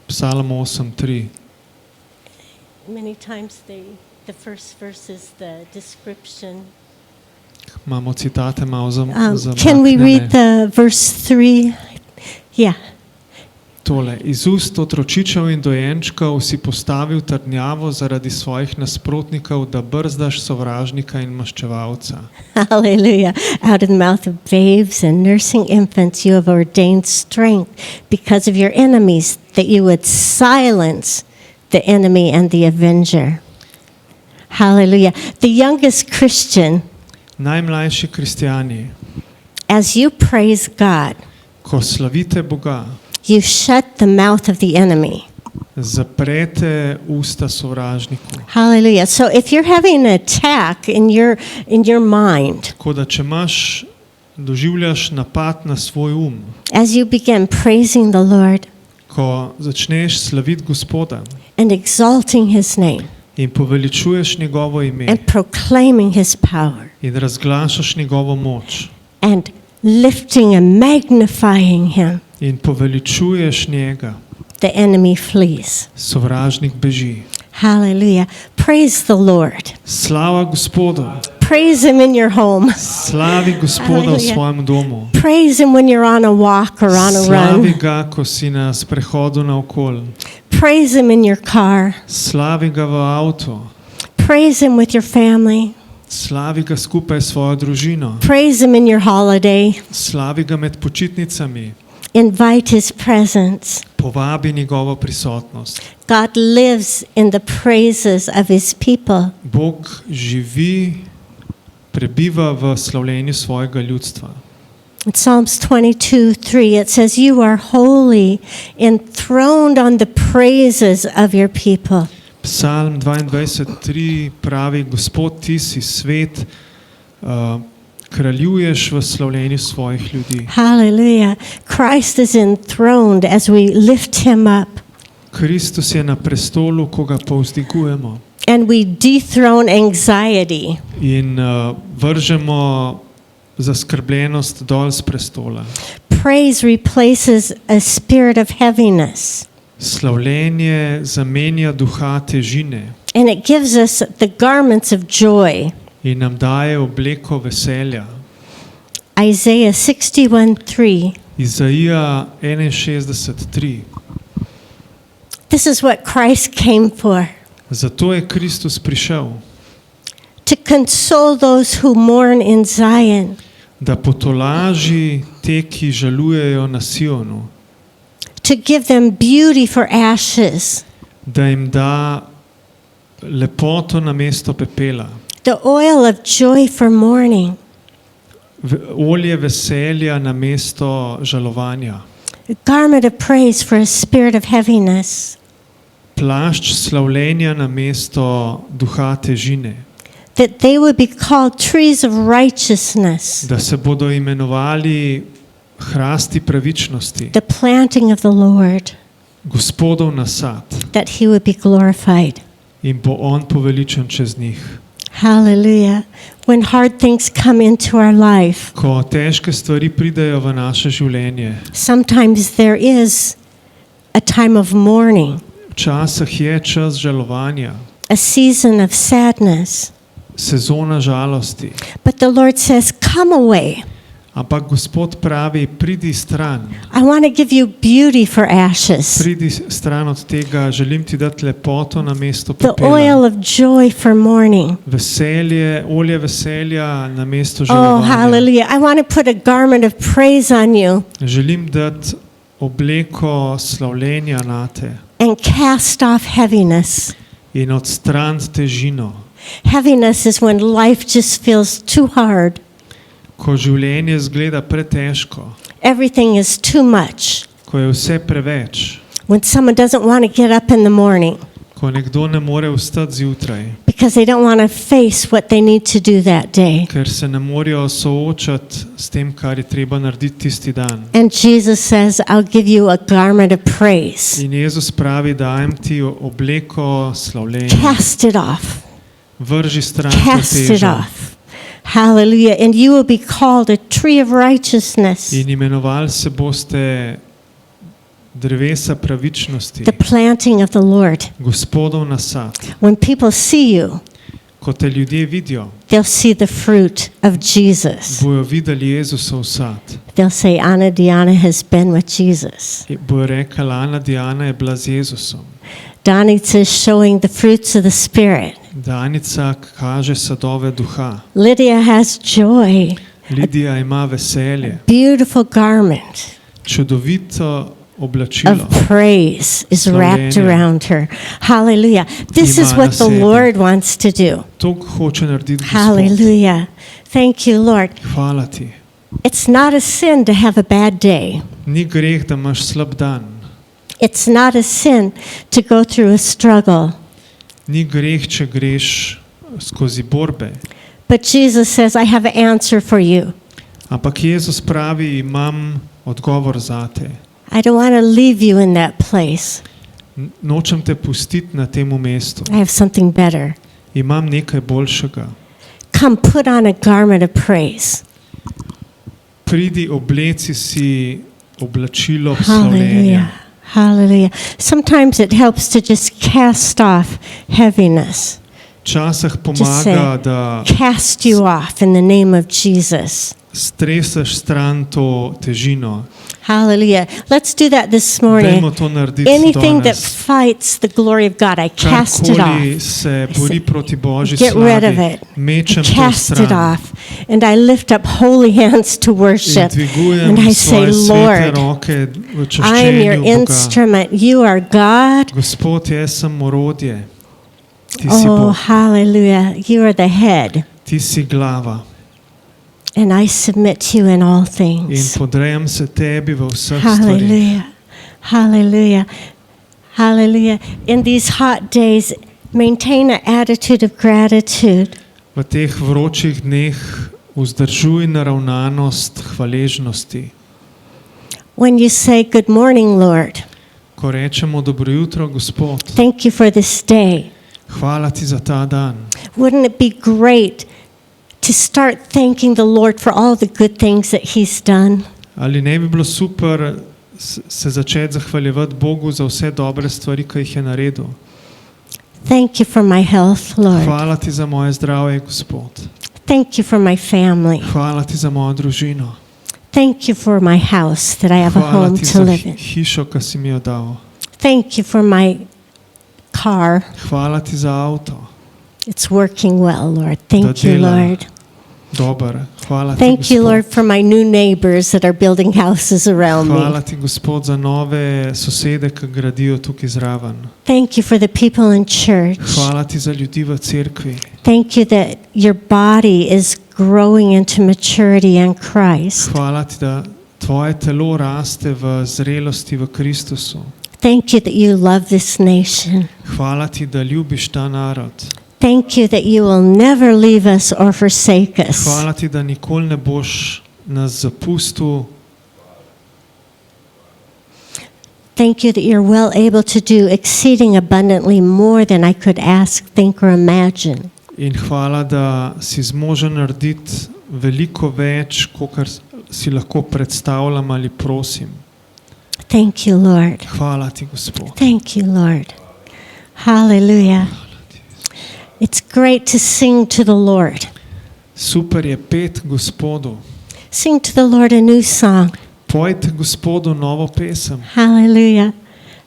B: Psalm 8:3.
A: Many times the first verse is the description.
B: Imamo citate malo
A: Can we read
B: zamaknjene.
A: the verse 3? Yeah.
B: Tole, iz ust otročičev in dojenčkov si postavil trdnjavo zaradi svojih nasprotnikov, da brzdaš sovražnika in maščevalca.
A: Hallelujah. Out of the mouth of babes and nursing infants, you have ordained strength because of your enemies, that you would silence the enemy and the avenger. Hallelujah. The youngest Christian,
B: Najmlajši kristjani,
A: as you praise God,
B: ko slavite Boga,
A: you shut the mouth of the enemy.
B: zaprete usta sovražniku.
A: Hallelujah. So if you're having an attack in your mind,
B: Tako da, če doživljaš napad na svoj
A: as you begin praising the Lord
B: ko začneš slaviti Gospoda
A: and exalting his name
B: in poveličuješ njegovo ime
A: and proclaiming his power
B: in razglašaš njegovo moč
A: and lifting and magnifying him,
B: in poveličuješ njega,
A: the enemy flees.
B: sovražnik beži.
A: Hallelujah. Praise the Lord.
B: Slava Gospodu,
A: Praise him in your home.
B: slavi Gospoda v
A: Hallelujah.
B: svojem domu.
A: Praise him when you're on a walk or on a
B: Slavi
A: run.
B: ga, ko si na sprehodu naokoli.
A: Praise him in your car.
B: Slavi ga v avtu.
A: Praise him with your family.
B: Slavi ga skupaj s svojo družino.
A: Praise him in your holiday.
B: Slavi ga med počitnicami.
A: Invite his presence.
B: Povabi njegovo prisotnost.
A: God lives in the praises of his people.
B: Bog živi, prebiva v slavljenju svojega ljudstva.
A: In Psalms 22:3, it says, "You are holy, enthroned on the praises of your people."
B: Psalm 22:3 pravi: Gospod, ti si svet, kraljuješ v slavljenju svojih ljudi.
A: Hallelujah. Christ is enthroned as we lift him up
B: Kristus je na prestolu, ko ga povzdigujemo
A: and we dethrone anxiety.
B: in vržemo zaskrbljenost dol z prestola.
A: Praise replaces a spirit of heaviness,
B: Slavljenje zamenja duha težine
A: and it gives us the garments of joy.
B: in nam daje obleko veselja.
A: Isaiah 61:3.
B: Izaija 61:3.
A: This is what Christ came for,
B: Zato je Kristus prišel,
A: to console those who mourn in Zion,
B: da potolaži te, ki žalujejo na Sionu,
A: to give them beauty for ashes,
B: da jim da lepoto na mesto pepela,
A: the oil of joy for mourning,
B: olje veselja na mesto žalovanja,
A: a garment of praise for a spirit of heaviness,
B: plašč slavljenja na mesto duha težine,
A: that they would be called trees of righteousness,
B: da se bodo imenovali hrasti pravičnosti,
A: the planting of the Lord,
B: Gospodov nasad,
A: that he would be glorified.
B: in bo on poveličen čez njih.
A: Hallelujah. When hard things come into our life,
B: Ko težke stvari pridejo v naše življenje,
A: sometimes there is a time of mourning,
B: včasih je čas žalovanja,
A: a season of sadness.
B: sezona žalosti.
A: But the Lord says, "Come away.
B: Ampak Gospod pravi, pridi stran,
A: I want to give you beauty for ashes,
B: pridi stran od tega, želim ti dati lepoto na mesto
A: the
B: pepela,
A: oil of joy for mourning."
B: veselje, olje veselja na mesto
A: Oh,
B: žalovanja.
A: hallelujah. I want to put a garment of praise on you
B: Želim dati obleko slavljenja nate
A: and cast off heaviness.
B: in odstraniti težino.
A: Heaviness is when life just feels too hard.
B: Ko življenje zgleda pretežko,
A: Everything is too much.
B: ko je vse preveč,
A: When someone doesn't want to get up in the morning
B: ko nekdo ne more vstati zjutraj,
A: because they don't want to face what they need to do that day.
B: ker se ne morejo soočati s tem, kar je treba narediti tisti dan.
A: And Jesus says, "I'll give you a garment of praise."
B: In Jezus pravi, dajem ti obleko slavljenja.
A: Cast it off.
B: Vrži stran
A: Cast it
B: težo
A: off. Hallelujah. And you will be called a tree of righteousness,
B: in imenovali se boste drevesa pravičnosti,
A: the planting of the Lord.
B: Gospodov nasad.
A: When people see you,
B: Ko te ljudje vidijo,
A: they'll see the fruit of Jesus.
B: bojo videli Jezusov sad.
A: They'll say, "Ana Diana has been with Jesus."
B: Bojo rekli, Ana Diana je bila z Jezusom.
A: Danica is showing the fruits of the Spirit.
B: Danica kaže sadove duha.
A: Lydia has joy,
B: Lidija ima veselje,
A: beautiful garment
B: čudovito oblačilo.
A: of praise is wrapped
B: Slavljenja.
A: around her. Hallelujah. This is
B: Ima
A: what
B: na
A: the
B: sebi.
A: Lord wants to do.
B: To hoče narediti Gospod.
A: Hallelujah. Thank you, Lord.
B: Hvala ti.
A: It's not a sin to have a bad day.
B: Ni greh, da imaš slab dan.
A: It's not a sin to go through a struggle.
B: Ni greh, če greš skozi borbe.
A: But Jesus says, "I have an answer for you.
B: Ampak Jezus pravi, imam odgovor zate.
A: I don't want to leave you in that place.
B: Nočem te pustiti na tem mestu.
A: I have something better.
B: Imam nekaj boljšega.
A: Come put on a garment of praise."
B: Pridi, obleci si oblačilo
A: Hallelujah.
B: slavljenja.
A: Hallelujah. Sometimes it helps to just cast off heaviness.
B: Včasih
A: Just say,
B: pomaga, da
A: "Cast you off in the name of Jesus."
B: streseš stran to težino.
A: Hallelujah. Let's do that this
B: Dajmo
A: morning.
B: to narediti
A: Anything that
B: danes.
A: fights the glory of God, I cast it
B: Karkoli
A: off.
B: se bori proti Božji
A: Get rid of
B: slavi,
A: it.
B: mečem to
A: Cast it
B: stran.
A: off. And I lift up holy hands to
B: In
A: worship.
B: dvigujem
A: And I say,
B: svoje svete
A: "Lord,
B: roke v
A: I am your
B: čaščenju Boga.
A: instrument. You are God.
B: Gospod, jaz sem orodje. Ti si
A: Oh,
B: Bog.
A: hallelujah. You are the head.
B: Ti si glava.
A: And I submit to you in all
B: in
A: things.
B: podrejam se tebi v vseh stvarih.
A: Hallelujah. Hallelujah. Hallelujah. In these hot days, maintain an attitude of gratitude.
B: V teh vročih dneh vzdržuj naravnanost hvaležnosti.
A: When you say, "Good morning, Lord.
B: Ko rečemo dobro jutro, Gospod,
A: Thank you for this day."
B: hvala ti za ta dan.
A: Wouldn't it be great to start thanking the Lord for all the good things that He's done?
B: Ali ne bi bilo super se začeti zahvaljevati Bogu za vse dobre stvari, ki jih je naredil?
A: Thank you for my health, Lord.
B: Hvala ti za moje zdravje, Gospod.
A: Thank you for my family.
B: Hvala ti za mojo družino.
A: Thank you for my house that I have a
B: Hvala
A: home
B: ti
A: to
B: za
A: live in.
B: hišo, ki si mi jo dal.
A: Thank you for my car.
B: Hvala ti za avto.
A: It's working well, Lord. Thank
B: Da
A: you,
B: dela.
A: Lord.
B: Dober. Hvala ti,
A: Thank you,
B: Gospod.
A: Lord, for my new neighbors that are building houses around
B: Hvala
A: me.
B: ti, Gospod, za nove sosede, ki gradijo tukaj zraven.
A: Thank you for the people in church.
B: Hvala ti za ljudi v cerkvi.
A: Thank you that your body is growing into maturity in Christ.
B: Hvala ti, da tvoje telo raste v zrelosti v Kristusu.
A: Thank you that you love this nation.
B: Hvala ti, da ljubiš ta narod.
A: Thank you that you will never leave us or forsake us.
B: Hvala ti, da nikoli ne boš nas zapustil.
A: Thank you that you're well able to do exceeding abundantly more than I could ask, think, or imagine.
B: In hvala, da si zmožen narediti veliko več, kot si lahko predstavljam ali prosim.
A: Thank you, Lord.
B: Hvala ti, Gospod.
A: Thank you, Lord. Hallelujah. It's great to sing to the Lord.
B: Super je pet Gospodu.
A: Sing to the Lord a new song.
B: Pojte Gospodu novo pesem.
A: Hallelujah.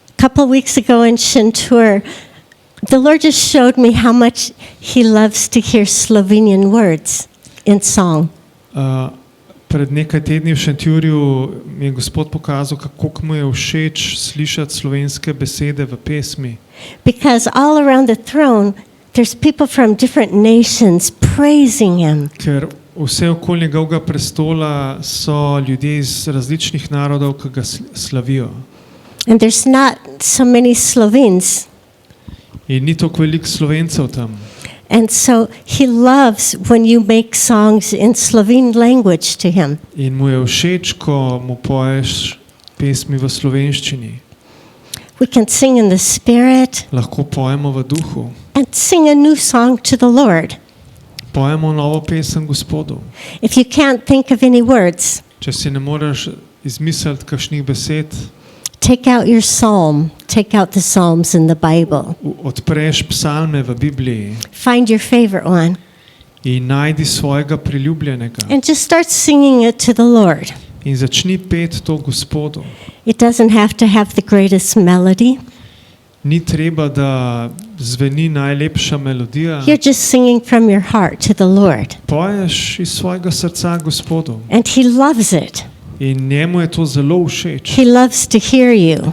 A: A couple of weeks ago in Shintur, the Lord just showed me how much He loves to hear Slovenian words in song.
B: Pred nekaj tedni v Šentjurju mi je Gospod pokazal, kako mu je všeč slišati slovenske besede v pesmi.
A: Because all around the throne, there's people from different nations praising Him.
B: Ker vse okoli njegovega prestola so ljudje iz različnih narodov, ki ga slavijo.
A: And there's not so many Slovenes.
B: In ni toliko veliko Slovencev tam.
A: And so He loves when you make songs in Slovene language to Him.
B: In mu je všeč, ko mu poješ pesmi v slovenščini.
A: We can sing in the Spirit
B: Lahko pojemo v duhu.
A: and sing a new song to the Lord.
B: Pojemo novo pesem Gospodu.
A: If you can't think of any words,
B: Če si ne moreš izmisliti kakšnih besed,
A: take out your psalm. Take out the Psalms in the Bible.
B: odpreš psalme v Bibliji
A: Find your favorite one
B: in najdi svojega priljubljenega
A: and just start singing it to the Lord.
B: in začni peti to Gospodu.
A: It doesn't have to have the greatest melody.
B: Ni treba, da zveni najlepša melodija.
A: You're just singing from your heart to the Lord.
B: Poješ iz svojega srca Gospodu
A: And He loves it.
B: in njemu je to zelo všeč.
A: He loves to hear you.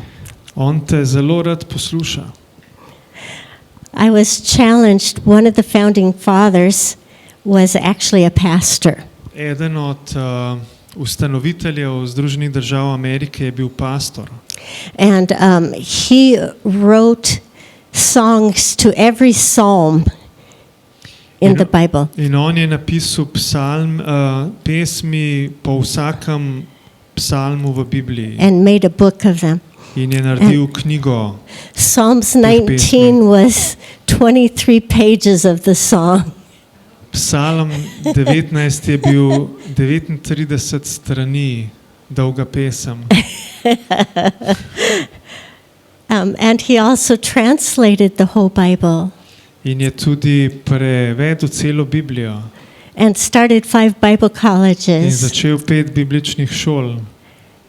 B: On te zelo rad posluša.
A: I was challenged. One of the founding fathers was actually a pastor.
B: Eden od ustanoviteljev Združenih držav Amerike je bil pastor.
A: And he wrote songs to every psalm in the Bible.
B: In on je napisal pesmi po vsakem psalmu v Bibliji
A: And made a book of them.
B: in je naredil knjigo.
A: Psalms
B: pesmi.
A: 19 was 23 pages of the song.
B: Psalm 19 je bil 39 strani dolga pesem.
A: And he also translated the whole Bible
B: In je tudi prevedel celo Biblijo
A: and started 5 Bible
B: in
A: colleges.
B: začel 5 bibličnih šol.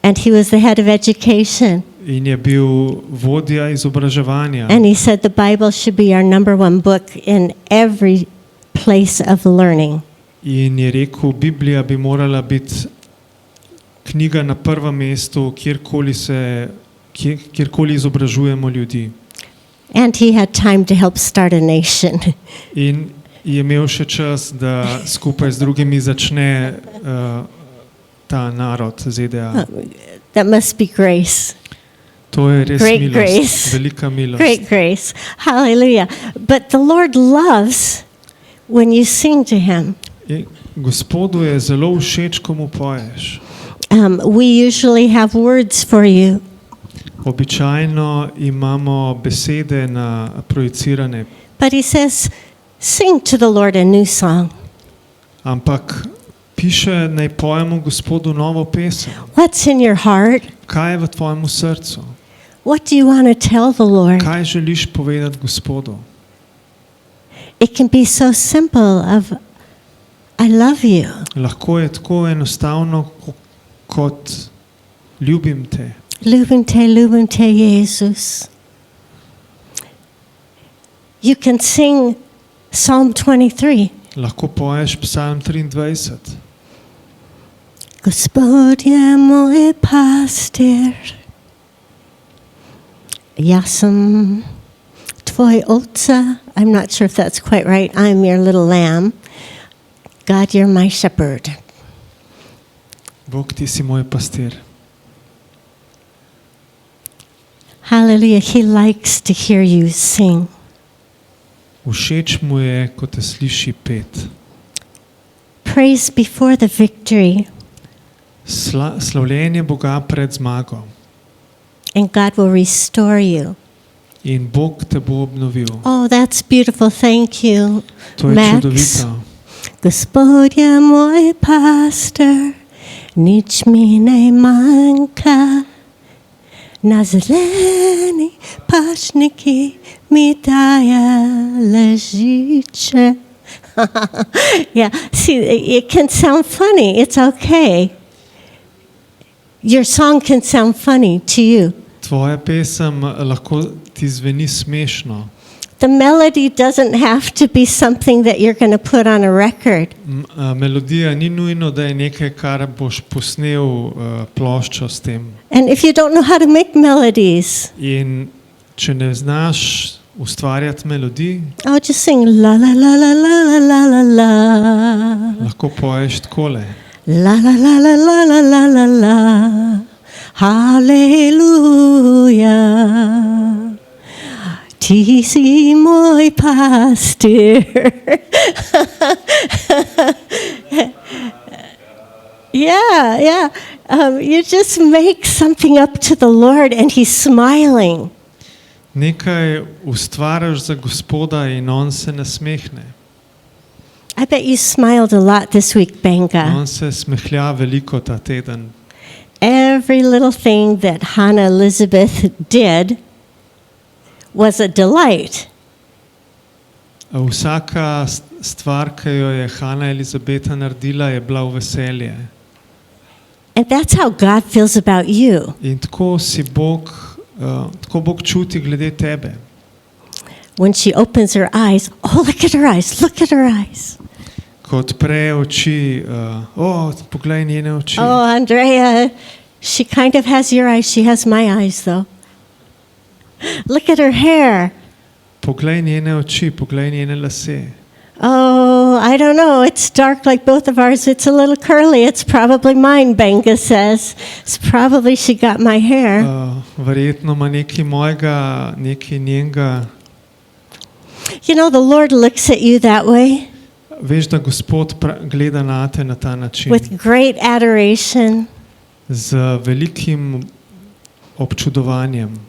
A: And he was the head of education.
B: In je bil vodja izobraževanja.
A: And he said the Bible should be our number one book in every place of learning.
B: In je rekel, Biblija bi morala biti knjiga na prvem mestu, kjerkoli izobražujemo ljudi.
A: And he had time to help start a nation.
B: In je imel še čas, da skupaj z drugimi začne ta narod ZDA.
A: That must be grace.
B: To je res
A: Great
B: milost,
A: grace.
B: velika milost.
A: Great grace. Hallelujah. But the Lord loves when you sing to Him.
B: In Gospodu je zelo všeč, ko mu poješ.
A: We usually have words for you.
B: Običajno imamo besede projicirane,
A: But He says, sing to the Lord a new song.
B: ampak piše, naj pojemo Gospodu novo pesem.
A: What's in your heart?
B: Kaj je v tvojem srcu?
A: What do you want to tell the Lord?
B: Kaj želiš povedati Gospodu?
A: It can be so simple of, I love you.
B: Lahko je tako enostavno kot ljubim te.
A: Ljubim te, Jesus. You can sing Psalm 23.
B: Lahko poješ Psalm 23.
A: Gospod je moj pastir. Ja sam tvoj ovca. I'm not sure if that's quite right. I'm your little lamb. God, you're my shepherd.
B: Bog, ti si moj pastir.
A: Hallelujah. He likes to hear you sing.
B: Všeč mu je, ko te sliši pet.
A: Praise before the victory,
B: Slavljenje Boga pred zmago.
A: and God will restore you.
B: In Bog te bo obnovil.
A: Oh, that's beautiful. Thank you,
B: To je
A: Max.
B: čudovito.
A: Gospod je moj pastor, nič mi ne manjka. Na zeleni pašniki mi daje ležiče. Yeah, see, it can sound funny. It's okay. Your song can sound funny to you.
B: Tvoja pesem lahko ti zveni smešno.
A: The melody doesn't have to be something that you're going to put on a record.
B: Melodija ni nujno, da je nekaj, kar boš posnel ploščo s tem.
A: And if you don't know how to make melodies,
B: In če ne znaš ustvarjati melodij,
A: I'll just sing la la la la la la la la la.
B: lahko poješ takole.
A: La la la la la la la la la. Hallelujah. Ti si moj pastir. Yeah. You just make something up to the Lord and He's smiling.
B: Nekaj ustvariš za Gospoda in on se nasmehne.
A: I bet you smiled a lot this week, Benga.
B: On se smehlja veliko ta teden.
A: Every little thing that Hannah Elizabeth did was a delight.
B: Vsaka stvar, ki jo je Hana Elizabeta naredila, je bila v veselje.
A: And that's how God feels about you.
B: In tako Bog čuti glede tebe.
A: When she opens her eyes, oh, look at her eyes, look at her eyes.
B: Ko odpre oči, poglej njene oči.
A: Oh, Andrea, she kind of has your eyes. She has my eyes, though. Look at her hair.
B: Poglej njene oči, poglej njene lase.
A: Oh, I don't know. It's dark like both of ours. It's a little curly. It's probably mine, Benga says. It's probably she got my hair.
B: Verjetno ima nekaj mojega, nekaj njenega.
A: You know, the Lord looks at you that way
B: Veš, da Gospod gleda na te na ta način.
A: with great adoration
B: Z velikim občudovanjem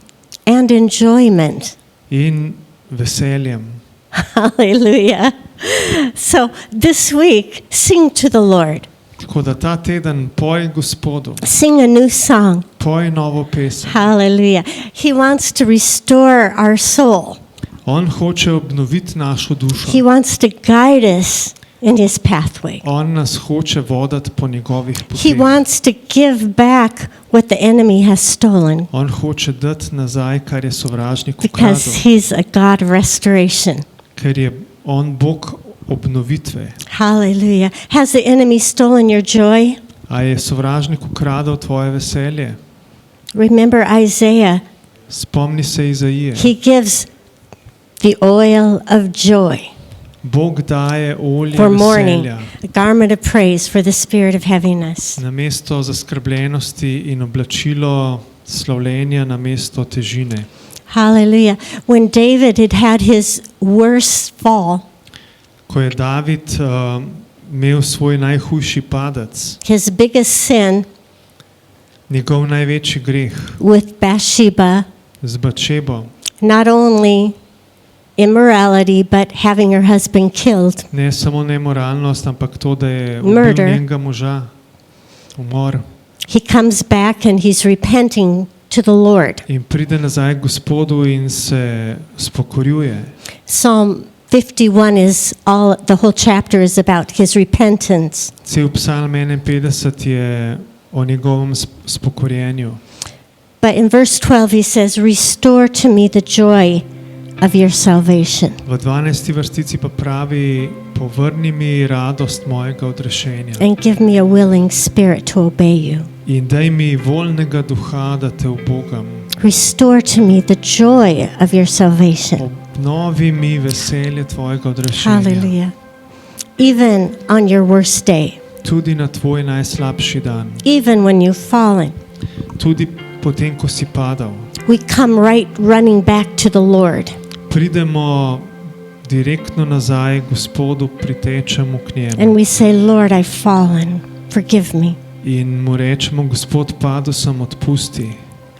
A: and enjoyment.
B: in veseljem.
A: Hallelujah. So this week, sing to the Lord.
B: Tako da ta teden poj Gospodu,
A: Sing a new song.
B: poj novo pesem.
A: Hallelujah. He wants to restore our soul.
B: On hoče obnoviti našo dušo.
A: He wants to guide us in His pathway.
B: On nas hoče voditi po njegovih
A: He
B: poteh.
A: wants to give back what the enemy has stolen
B: On hoče dati nazaj, kar je sovražnik
A: because
B: ukradel.
A: He's a God of restoration.
B: Ker je on Bog obnovitve.
A: Hallelujah. Has the enemy stolen your joy?
B: A je sovražnik ukradel tvoje veselje?
A: Remember Isaiah.
B: Spomni se Izaije.
A: He gives the oil of joy.
B: Bog daje olje
A: for mourning,
B: veselja
A: a garment of praise for the spirit of heaviness.
B: namesto zaskrbljenosti in oblačilo slavljenja namesto težine.
A: Hallelujah. When David had had his worst fall,
B: Ko je David imel svoj najhujši padec,
A: his biggest sin
B: njegov največji greh
A: with Bathsheba,
B: z Batšebo,
A: not only immorality, but having her husband killed,
B: ne samo nemoralnost, ampak to, da je
A: Murder.
B: ubil njenega moža, umor,
A: he comes back and he's repenting to the Lord.
B: in pride nazaj k Gospodu in se spokorjuje.
A: Psalm 51 is all, the whole chapter is about his repentance.
B: Cel psalm 51 je o njegovem spokorjenju.
A: But in verse 12 he says, "Restore to me the joy of your salvation."
B: V 12. vrstici pa pravi: povrni mi radost mojega odrešenja
A: And give me a willing spirit to obey you.
B: in daj mi voljnega duha, da te ubogam.
A: Restore to me the joy of your salvation.
B: Obnovi mi veselje tvojega odrešenja.
A: Hallelujah. Even on your worst day,
B: Tudi na tvoj najslabši dan,
A: even when you've fallen,
B: tudi potem, ko si padal,
A: we come right running back to the Lord.
B: pridemo direktno nazaj k Gospodu, pritečemo k njemu
A: And we say, Lord, I've fallen. Forgive me.
B: in mu rečemo: Gospod, padel sem, odpusti.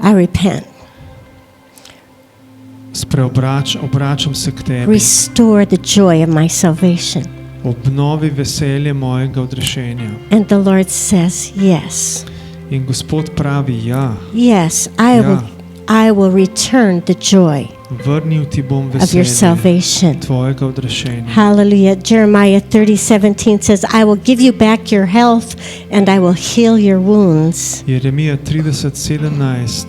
A: I repent.
B: Obračam se k tebi.
A: Restore the joy of my salvation.
B: Obnovi veselje mojega odrešenja.
A: And the Lord says, yes.
B: In Gospod pravi: ja,
A: Yes,
B: Ja.
A: I will return the joy
B: vrnil ti bom
A: of your
B: veselje
A: salvation.
B: tvojega odrešenja.
A: Hallelujah. Jeremiah 30:17 says, I will give you back your health and I will heal your wounds.
B: Jeremija 30:17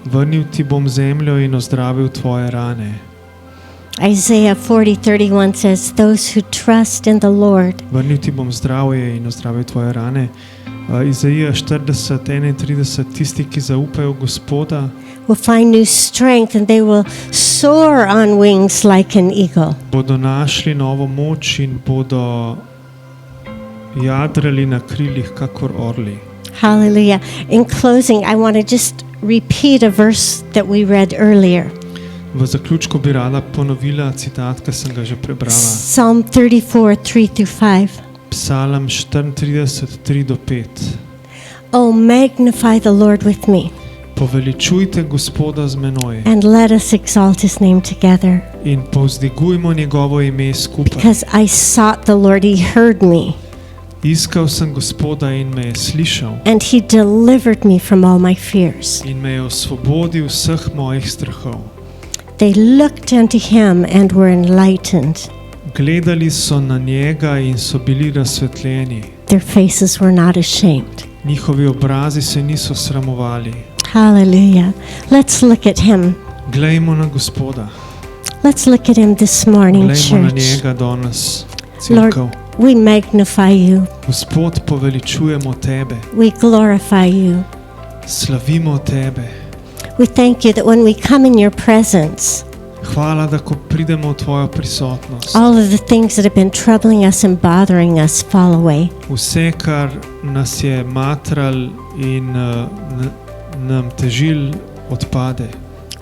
B: vrnil ti bom zemljo in ozdravil tvoje rane.
A: Isaiah 40:31 says, those who trust in the Lord
B: Vrnil ti bom zdravje in ozdravil tvoje rane. Izaija 40:31, tisti, ki zaupajo Gospoda,
A: will find new strength and they will soar on wings like an eagle.
B: bodo našli novo moč in bodo jadrali na krilih kakor orli.
A: Hallelujah. In closing, I want to just repeat a verse that we read earlier.
B: V zaključku bi rada ponovila citat, ki sem ga že prebrala.
A: Psalm 34:3-5.
B: Psalm 34:3-5.
A: Oh, magnify the Lord with me
B: Poveličujte Gospoda z menoj
A: and let us exalt his name together.
B: in povzdigujmo njegovo ime skupaj.
A: Because I sought the Lord, he heard me,
B: Iskal sem Gospoda in me je slišal
A: and he delivered me from all my fears.
B: in me je osvobodil vseh mojih strahov.
A: They looked unto him and were enlightened.
B: Gledali so na njega in so bili razsvetljeni.
A: Their faces were not ashamed.
B: Njihovi obrazi se niso sramovali.
A: Hallelujah. Let's look at him.
B: Glejmo na Gospoda.
A: Let's look at him this morning,
B: Glejmo na
A: church.
B: njega danes,
A: Lord,
B: cerkev.
A: we magnify you.
B: Gospod, poveličujemo tebe,
A: We glorify you.
B: slavimo tebe.
A: We thank you that when we come in your presence,
B: Hvala, da ko pridemo v tvojo prisotnost,
A: all of the things that have been troubling us and bothering us fall away.
B: vse, kar nas je matral in nam težil, odpade.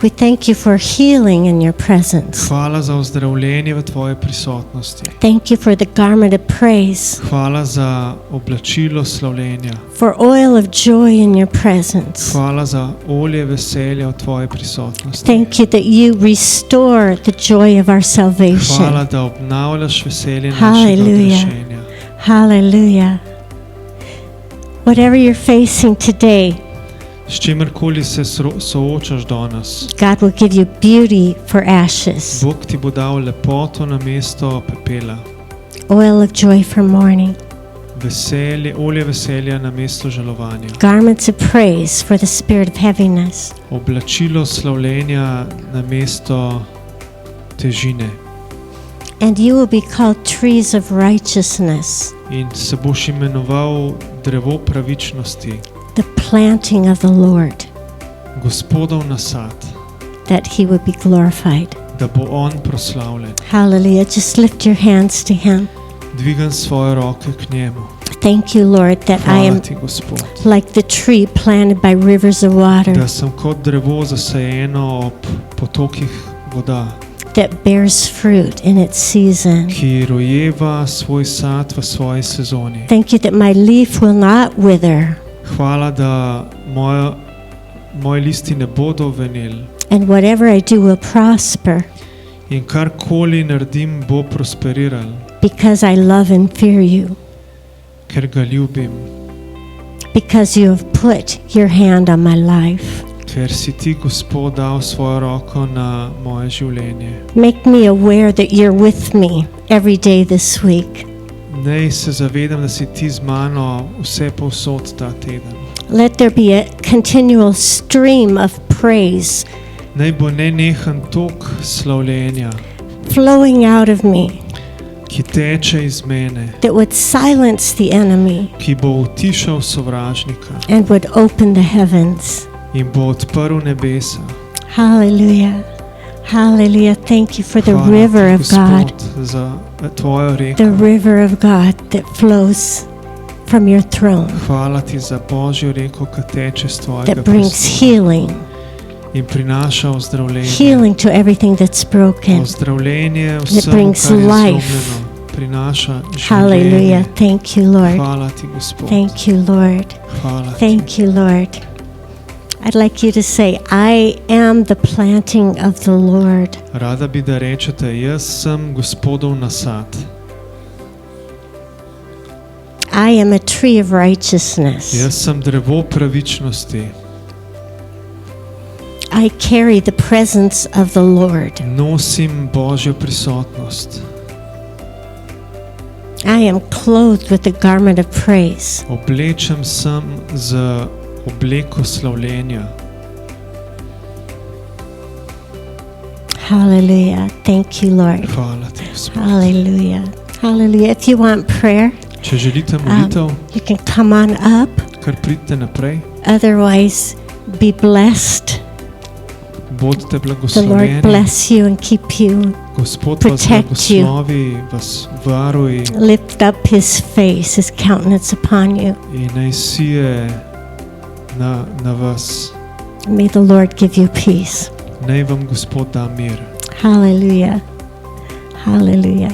A: We thank you for healing in your presence.
B: Hvala za ozdravljenje v tvoji prisotnosti.
A: Thank you for the garment of praise,
B: Hvala za oblačilo slavljenja.
A: for oil of joy in your presence.
B: Hvala za olje veselja v tvoji prisotnosti.
A: Thank you that you restore the joy of our
B: Hvala,
A: salvation.
B: da obnavljaš veselje našega
A: Hallelujah.
B: odrešenja.
A: Hallelujah. Whatever you're facing today,
B: S čimerkoli se soočaš danes,
A: God will give you beauty for ashes,
B: Bog ti bo dal lepoto na mesto pepela,
A: oil of joy for mourning,
B: veselje, olje veselja na mesto žalovanja,
A: garments of praise for the spirit of heaviness,
B: oblačilo slavljenja na mesto težine.
A: and you will be called trees of righteousness,
B: In se boš imenoval drevo pravičnosti,
A: the planting of the Lord,
B: Gospodov nasad,
A: that he would be glorified.
B: da bo on proslavljen.
A: Hallelujah. Just lift your hands to Him.
B: Dvigam svoje roke k njemu.
A: Thank you, Lord, that I
B: Hvala
A: am
B: ti, Gospod,
A: like the tree planted by rivers of water
B: da sem kot drevo zasajeno ob potokih voda,
A: that bears fruit in its season.
B: ki rojeva svoj sad v svoji sezoni.
A: Thank you that my leaf will not wither
B: Hvala, da moji listi ne bodo veneli
A: and whatever I do will prosper
B: in karkoli naredim, bo prosperiral,
A: because I love and fear you,
B: ker ga ljubim,
A: because you have put your hand on my life.
B: ker si ti, Gospod, dal svojo roko na moje življenje.
A: Make me aware that you're with me every day this week.
B: Naj se zavedam, da si ti z mano vse povsod ta teden.
A: Let there be a continual stream of praise
B: Naj bo nenehen tok slavljenja,
A: flowing out of me
B: ki teče iz mene,
A: that would silence the enemy
B: ki bo utišal sovražnika
A: and would open the heavens.
B: in bo odprl nebesa.
A: Hallelujah. Hallelujah. Thank you for the
B: Hvala
A: river
B: ti,
A: of God,
B: Gospod, za tvojo reko.
A: the river of God that flows from your throne,
B: Hvala ti za Božjo reko, ki teče z tvojega
A: that brings
B: prestola
A: healing,
B: in prinaša ozdravljenje.
A: healing to everything that's broken.
B: Ozdravljenje vsemu,
A: brings
B: kar je
A: life.
B: zlomljeno. Prinaša
A: Hallelujah.
B: življenje.
A: Thank you, Lord.
B: Hvala ti, Gospod.
A: Thank you, Lord.
B: Hvala ti.
A: Thank you, Lord. I'd like you to say, I am the planting of the Lord.
B: Rada bi, da rečete, jaz sem Gospodov nasad.
A: I am a tree of righteousness.
B: Jaz sem drevo pravičnosti.
A: I carry the presence of the Lord.
B: Nosim Božjo prisotnost.
A: I am clothed with the garment of praise.
B: Oblečem sem z obleko slavljenja.
A: Hallelujah. Thank you, Lord.
B: Hvala ti, Gospod.
A: Hallelujah. Hallelujah. If you want prayer,
B: Če želite molitev,
A: you can come on up.
B: kar pridite naprej.
A: Otherwise, be blessed.
B: Bodite
A: The Lord
B: blagoslovljeni.
A: bless you and keep you.
B: Gospod vas
A: protect you.
B: blagoslovi, vas varuje
A: Lift up His face, His countenance upon you.
B: in naj sije na vas.
A: May the Lord give you peace.
B: Naj vam Gospod da mir.
A: Hallelujah. Hallelujah.